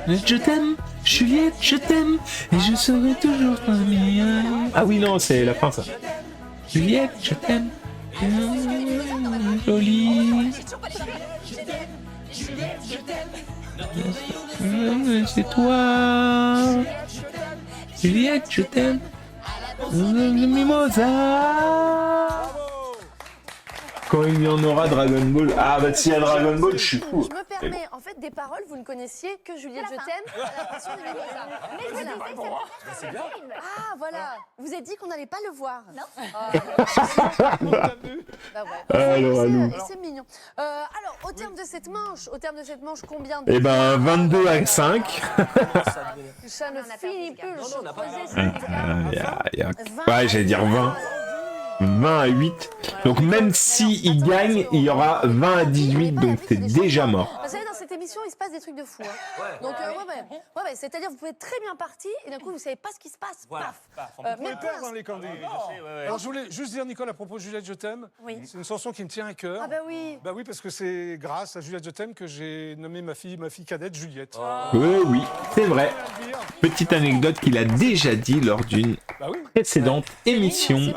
Je t'aime, Juliette, je t'aime, et je serai toujours ta meilleure. Ah oui, non, c'est la fin, ça. Juliette, je t'aime, jolie. C'est toi. Juliette, je t'aime. Mimosa. Quand il y en aura Dragon Ball. Ah bah s'il y a Dragon Ball, je suis fou. Je me permets, en fait, des paroles, vous ne connaissiez que Juliette, je t'aime, à la passion de Mimosa. Mais je disais que c'est bien. Ah voilà, vous avez dit qu'on n'allait pas le voir. Non. Bah ouais. Alors, c'est mignon. Alors, au terme de cette manche, combien de... Eh ben 22 à 5. Ça ne finit plus le jeu. Ouais, j'allais dire 20. 20 à 8. Donc même si il gagne, il y aura 20 à 18, donc t'es déjà mort. Vous savez, dans cette émission, il se passe des trucs de fou. Hein. Donc, ouais, c'est-à-dire vous pouvez être très bien parti et d'un coup, vous savez pas ce qui se passe. Voilà. Paf. Vous pouvez perdre dans les candidats. Alors, je voulais juste dire, Nicole, à propos de Juliette, je t'aime. Oui. C'est une chanson qui me tient à cœur. Ah bah oui. Bah oui, parce que c'est grâce à Juliette, je t'aime que j'ai nommé ma fille cadette Juliette. Oui, c'est vrai. Petite anecdote qu'il a déjà dit lors d'une Bah oui. précédente émission.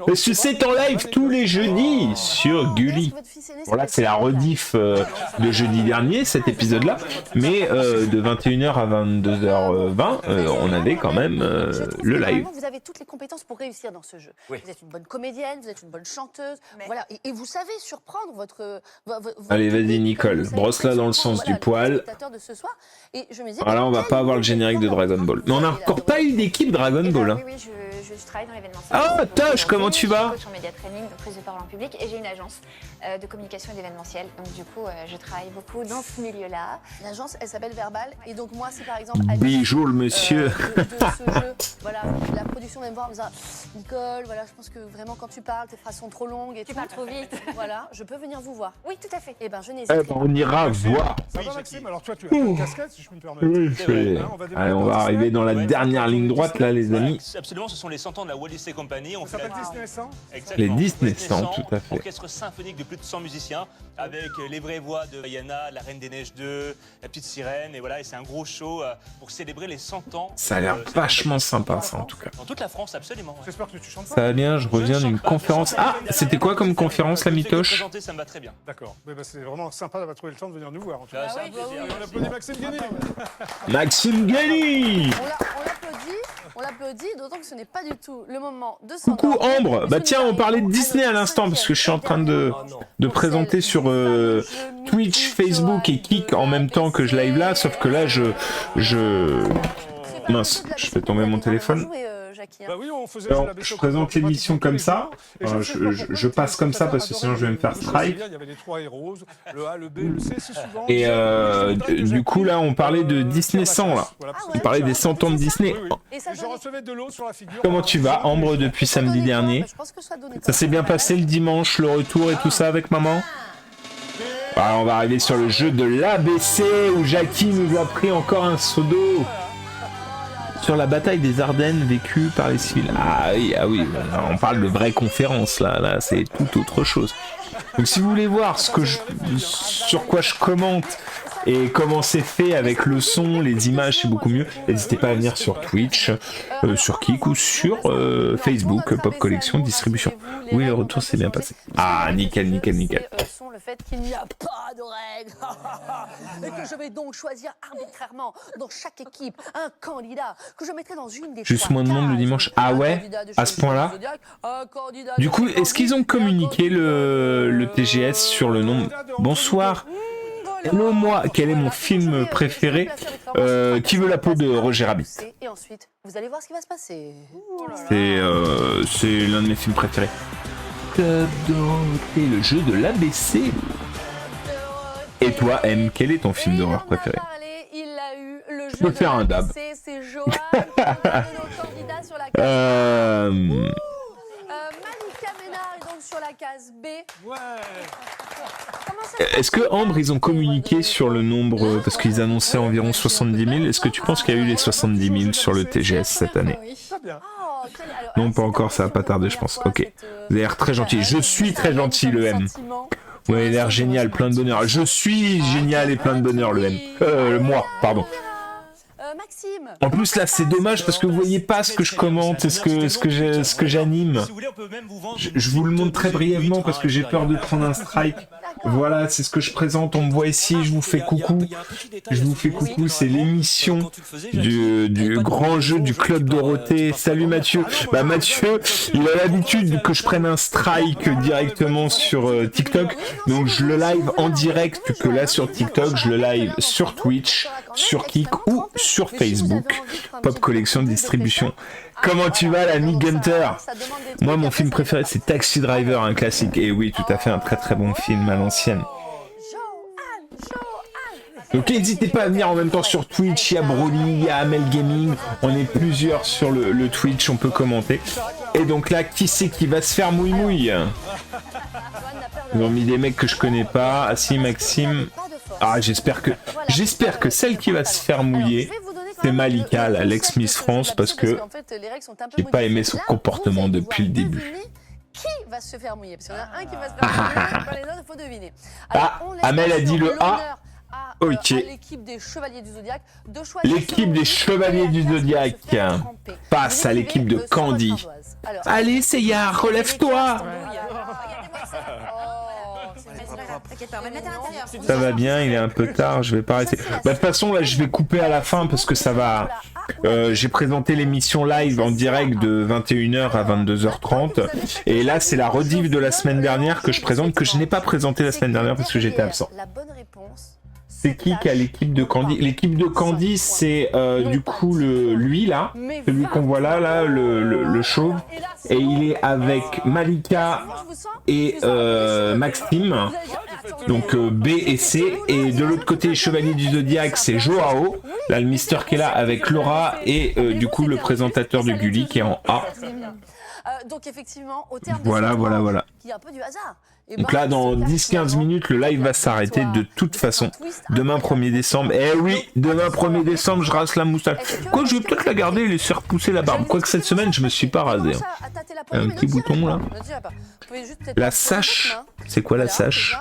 Parce que c'est en live tous les jeudis sur Gulli. Bon là c'est la rediff de jeudi dernier, cet épisode-là. Mais de 21h à 22h20, on avait quand même le live. Vous avez toutes les compétences pour réussir dans ce jeu. Vous êtes une bonne comédienne, vous êtes une bonne chanteuse. Voilà. Et vous savez surprendre votre Allez, vas-y Nicole, brosse-la dans le sens du poil. Voilà, on va pas avoir le générique de Dragon Ball. Mais on n'a encore pas eu d'équipe Dragon Ball. Hein. Oui, je travaille dans l'événementiel. Ah, Tosh, comment tu vas? Je suis coach en média training, de prise de parole en public, et j'ai une agence de communication et d'événementiel. Donc du coup, je travaille beaucoup dans ce milieu-là. L'agence, elle s'appelle Verbal, et donc moi, si par exemple... Bijou le monsieur. De ce jeu, voilà, la production vient me voir en me disant Nicole, voilà, je pense que vraiment quand tu parles, tes phrases sont trop longues et tu parles trop vite. Voilà, je peux venir vous voir. Oui, tout à fait. Eh ben, je n'hésite pas. On ira voir. Ça va, Maxime? Alors toi, tu as une casquette, si je me permets. Allez, on va arriver dans la dernière ligne droite là, les amis. Absolument, ce sont les 100 ans de la Walt Disney Company. Ça s'appelle Disney 100? Les Disney 100, tout à fait. Orchestre symphonique de plus de 100 musiciens, avec les vraies voix de Diana, la Reine des Neiges 2, la Petite Sirène, et voilà, et c'est un gros show pour célébrer les 100 ans. Ça a l'air vachement sympa, ça, en tout cas. Dans toute la France, absolument. J'espère que tu chantes pas. Ça va bien, je reviens d'une conférence. Ah, c'était quoi comme conférence, la Mitoche? Ça me va très bien. D'accord. C'est vraiment sympa d'avoir trouvé le temps de venir nous voir. En tout cas. On applaudit Maxime Guény. Maxime Guény. On l'applaudit, d'autant que ce n'est pas du tout le moment de s'endormir. Coucou Ambre. Bah tiens, on parlait de Disney à l'instant, parce que je suis en train de présenter sur Twitch, Facebook et Kik en même temps que je live là, sauf que là, mince, je fais tomber mon téléphone. Bah oui, Alors, je présente l'émission comme ça. Je passe comme ça parce que sinon je vais me faire strike. Il y avait les 3 héros, le A, le B, le C, c'est souvent. Et du coup là, on parlait de Disney 100 là. On parlait des 100 ans de Disney. Je recevais de l'eau sur la figure. Comment tu vas, Ambre, depuis samedi dernier? Ça s'est bien passé le dimanche, le retour et tout ça avec maman? Alors, on va arriver sur le jeu de l'ABC où Jackie nous a pris encore un seau d'eau. Sur la bataille des Ardennes vécue par les civils. Ah oui, on parle de vraies conférences là c'est tout autre chose. Donc si vous voulez voir sur quoi je commente et comment c'est fait avec le son, les images, c'est beaucoup mieux, n'hésitez pas à venir sur Twitch, sur Kik ou sur Facebook, Pop Collection Distribution. Oui, le retour s'est bien passé. Ah, nickel. Le fait qu'il n'y a pas de règles et que je vais donc choisir arbitrairement dans chaque équipe un candidat que je mettrai dans une des juste moins de monde le dimanche. Ah ouais, à ce point-là. Du coup, est-ce qu'ils ont communiqué le TGS sur le nombre? Bonsoir. Hello moi, quel est mon film préféré? Qui veut la peau de Roger Rabbit? Et ensuite, vous allez voir ce qui va se passer. C'est l'un de mes films préférés. Le jeu de l'ABC. Et toi, M, quel est ton film d'horreur préféré? Je peux faire un dab. C'est Johan, nos candidats sur la case Malika Ménard est donc sur la case B. Est-ce que Ambre, ils ont communiqué sur le nombre, parce qu'ils annonçaient environ 70 000, est-ce que tu penses qu'il y a eu les 70 000 sur le TGS cette année? Non, pas encore, ça va pas tarder, je pense. Ok. Vous avez l'air très gentil. Je suis très gentil, le M. Vous avez l'air génial, plein de bonheur. Je suis génial et plein de bonheur, le M. Moi, pardon. Maxime. En plus là c'est dommage parce que vous voyez pas ce que je commente et ce que j'anime. Je vous le montre très brièvement parce que j'ai peur de prendre un strike. Voilà, c'est ce que je présente, on me voit ici, je vous fais coucou. Je vous fais coucou, c'est l'émission du grand jeu du Club Dorothée. Salut Mathieu. Bah Mathieu, il a l'habitude que je prenne un strike directement sur TikTok. Donc je le live en direct que là sur TikTok, je le live sur Twitch, sur Kik ou sur Facebook. Pop Collection Distribution. Comment tu vas l'ami Gunter? Moi mon film préféré c'est Taxi Driver, un classique. Et oui, tout à fait, un très très bon film à l'ancienne. Donc n'hésitez pas à venir en même temps sur Twitch, il y a Broly, il y a Amel Gaming, on est plusieurs sur le Twitch, on peut commenter. Et donc là, qui c'est qui va se faire mouille? Ils ont mis des mecs que je connais pas. Ah si, Maxime. Ah, j'espère que celle qui va se faire mouiller, c'est Malika, l'ex-Miss France, parce que j'ai pas aimé son comportement depuis le début. Qui va se faire mouiller? Parce qu'il y en a un qui va se faire mouiller, les autres, il faut deviner. Alors, Amel a dit le A. Ok. à l'équipe des Chevaliers du Zodiaque de choisir. L'équipe des Chevaliers du Zodiaque face à l'équipe de Candy. Allez, Seiya, relève-toi. Ça va bien, il est un peu tard, je vais pas arrêter. Bah, de toute façon, là, je vais couper à la fin parce que ça va... j'ai présenté l'émission live en direct de 21h à 22h30. Et là, c'est la rediff de la semaine dernière que je présente, que je n'ai pas présenté la semaine dernière parce que j'étais absent. C'est qui a l'équipe de Candy? L'équipe de Candy, c'est du coup lui là, celui qu'on voit là, le chauve. Et il est avec Malika et Maxime, donc B et C. Et de l'autre côté, les Chevaliers du Zodiaque, c'est Joao, là le Mister qui est là avec Laura et du coup le présentateur de Gulli qui est en A. Donc effectivement, au terme voilà. qui est un peu du hasard. Donc là, dans 10-15 minutes, le live va s'arrêter de toute façon. Demain 1er décembre. Eh oui, demain 1er décembre, je rase la moustache. Quoi, je vais peut-être la garder et laisser repousser la barbe. Quoique cette semaine, je me suis pas rasé. Un petit bouton là. La sache. C'est quoi la sache?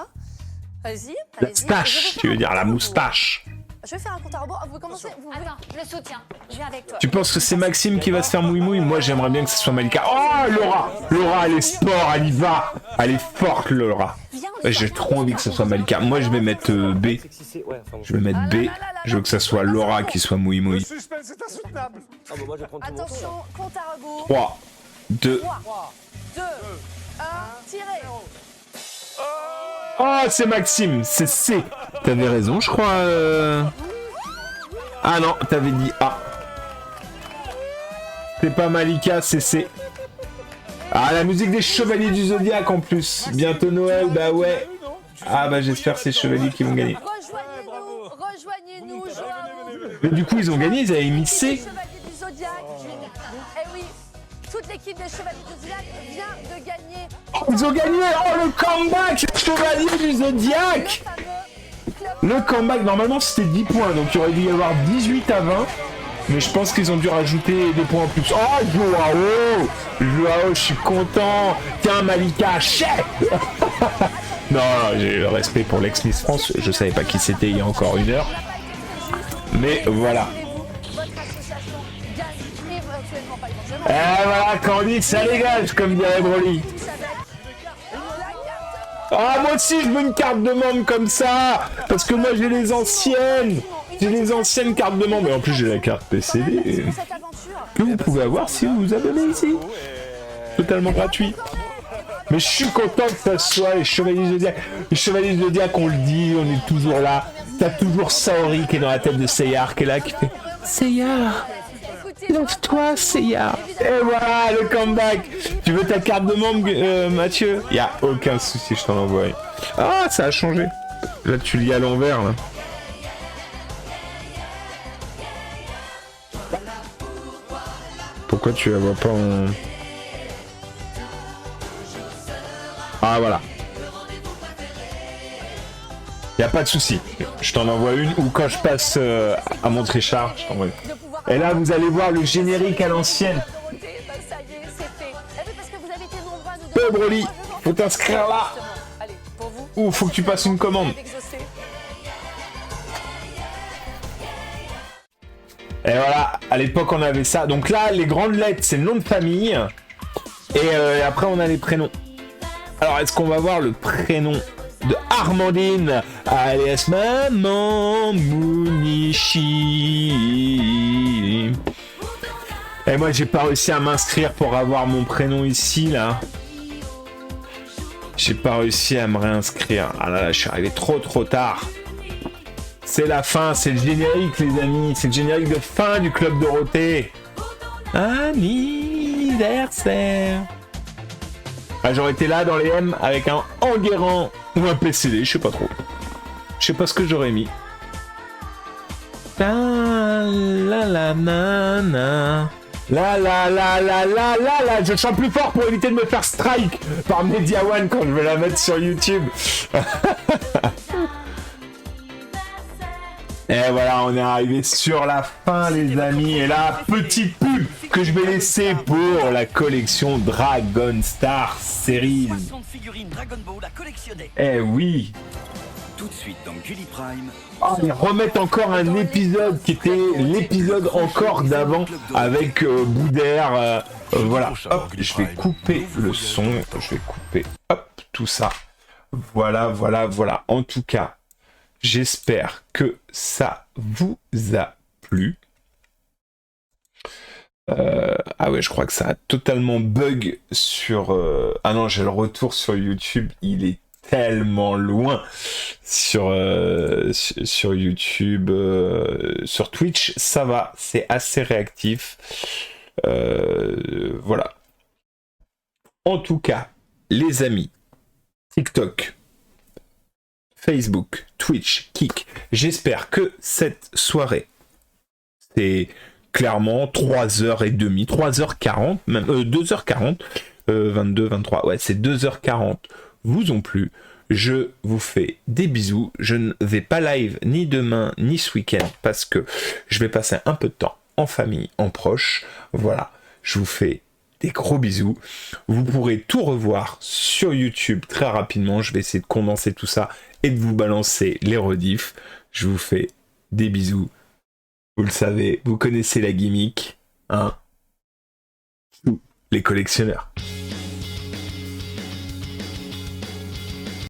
La stache, tu veux dire la moustache. Je vais faire un compte à rebours. Vous commencez. Attends, le soutien. Je viens avec toi. Tu penses que c'est Maxime qui va se faire mouille-mouille? Moi, j'aimerais bien que ce soit Malika. Oh, Laura, elle est sport, elle y va. Elle est forte, Laura. J'ai trop envie que ce soit Malika. Moi, je vais mettre B. Je vais mettre B. Je veux que ça soit Laura qui soit mouille-mouille. Le suspense est insoutenable. Attention, compte à rebours. 3, 2. 2, 1, tirez. Oh, c'est Maxime, c'est C. T'avais raison, je crois. Ah non, t'avais dit A. C'est pas Malika, c'est C. Ah, la musique des Chevaliers du Zodiaque en plus. Bientôt Noël, bah ouais. Ah bah j'espère que c'est les Chevaliers qui vont gagner. Rejoignez-nous, Joao. Mais du coup, ils ont gagné, ils avaient mis C. Eh oui, toute l'équipe des Chevaliers du Zodiaque vient de gagner. Oh, ils ont gagné. Oh, le comeback, les Chevaliers du Zodiaque. Le comeback, normalement c'était 10 points, donc il aurait dû y avoir 18 à 20. Mais je pense qu'ils ont dû rajouter des points en plus. Oh, Joao, je suis content. Tiens, Malika, chef. Non, j'ai le respect pour l'ex-Miss France. Je savais pas qui c'était il y a encore une heure. Mais voilà. Et voilà, Candy, ça dégage, comme dirait Broly. Ah, moi aussi, je veux une carte de membre comme ça. Parce que moi, j'ai les anciennes. J'ai les anciennes cartes de membre. Et en plus, j'ai la carte PCD. Que vous pouvez avoir si vous vous abonnez ici. Totalement gratuit. Mais je suis content que ça soit les Chevaliers Zodiac. Les Chevaliers Zodiac, on le dit, on est toujours là. T'as toujours Saori qui est dans la tête de Seiya, qui est là, qui fait Seiya, lève-toi, Seiya. Et voilà, le comeback. Tu veux ta carte de membre, Mathieu? Y a aucun souci, je t'en envoie. Ah, ça a changé. Là, tu lis à l'envers, là. Pourquoi tu la vois pas en... Ah, voilà. Y a pas de souci. Je t'en envoie une, ou quand je passe à mon trichard, je t'envoie une. Et là, vous allez voir le générique à l'ancienne. Broly, faut t'inscrire là. Ou faut que tu passes une commande. Et voilà, à l'époque on avait ça. Donc là, les grandes lettres, c'est le nom de famille. Et après, on a les prénoms. Alors, est-ce qu'on va voir le prénom de Armandine, alias Maman Mounichi? Et moi, j'ai pas réussi à m'inscrire pour avoir mon prénom ici, là. J'ai pas réussi à me réinscrire. Ah là là, je suis arrivé trop tard. C'est la fin, c'est le générique, les amis. C'est le générique de fin du Club Dorothée. Anniversaire. Ah, j'aurais été là dans les M avec un Enguerrand ou un PCD, je sais pas trop. Je sais pas ce que j'aurais mis. La la la na na. La la la la la la la. Je chante plus fort pour éviter de me faire strike par Media One quand je vais la mettre sur YouTube. Et voilà, on est arrivé sur la fin, les amis. Et là, petite pub que je vais laisser pour la collection Dragon Star Series. Eh oui. tout de suite dans Gulli Prime. Oh, ils remettent encore un épisode qui était l'épisode encore d'avant avec Boudère. Voilà, hop, je vais couper le son, je vais couper, hop, tout ça. Voilà. En tout cas, j'espère que ça vous a plu. Ah ouais, je crois que ça a totalement bug sur... Ah non, j'ai le retour sur YouTube, il est tellement loin sur YouTube. Sur Twitch, ça va, c'est assez réactif. Voilà. En tout cas, les amis, TikTok, Facebook, Twitch, Kik, j'espère que cette soirée, c'est clairement 3h30, 3h40, même 2h40, 22, 23, ouais, c'est 2h40, vous ont plu. Je vous fais des bisous. Je ne vais pas live ni demain ni ce week-end parce que je vais passer un peu de temps en famille, en proche. Voilà, je vous fais des gros bisous. Vous pourrez tout revoir sur YouTube très rapidement. Je vais essayer de condenser tout ça et de vous balancer les rediffs. Je vous fais des bisous. Vous le savez, vous connaissez la gimmick, hein? Tous les collectionneurs.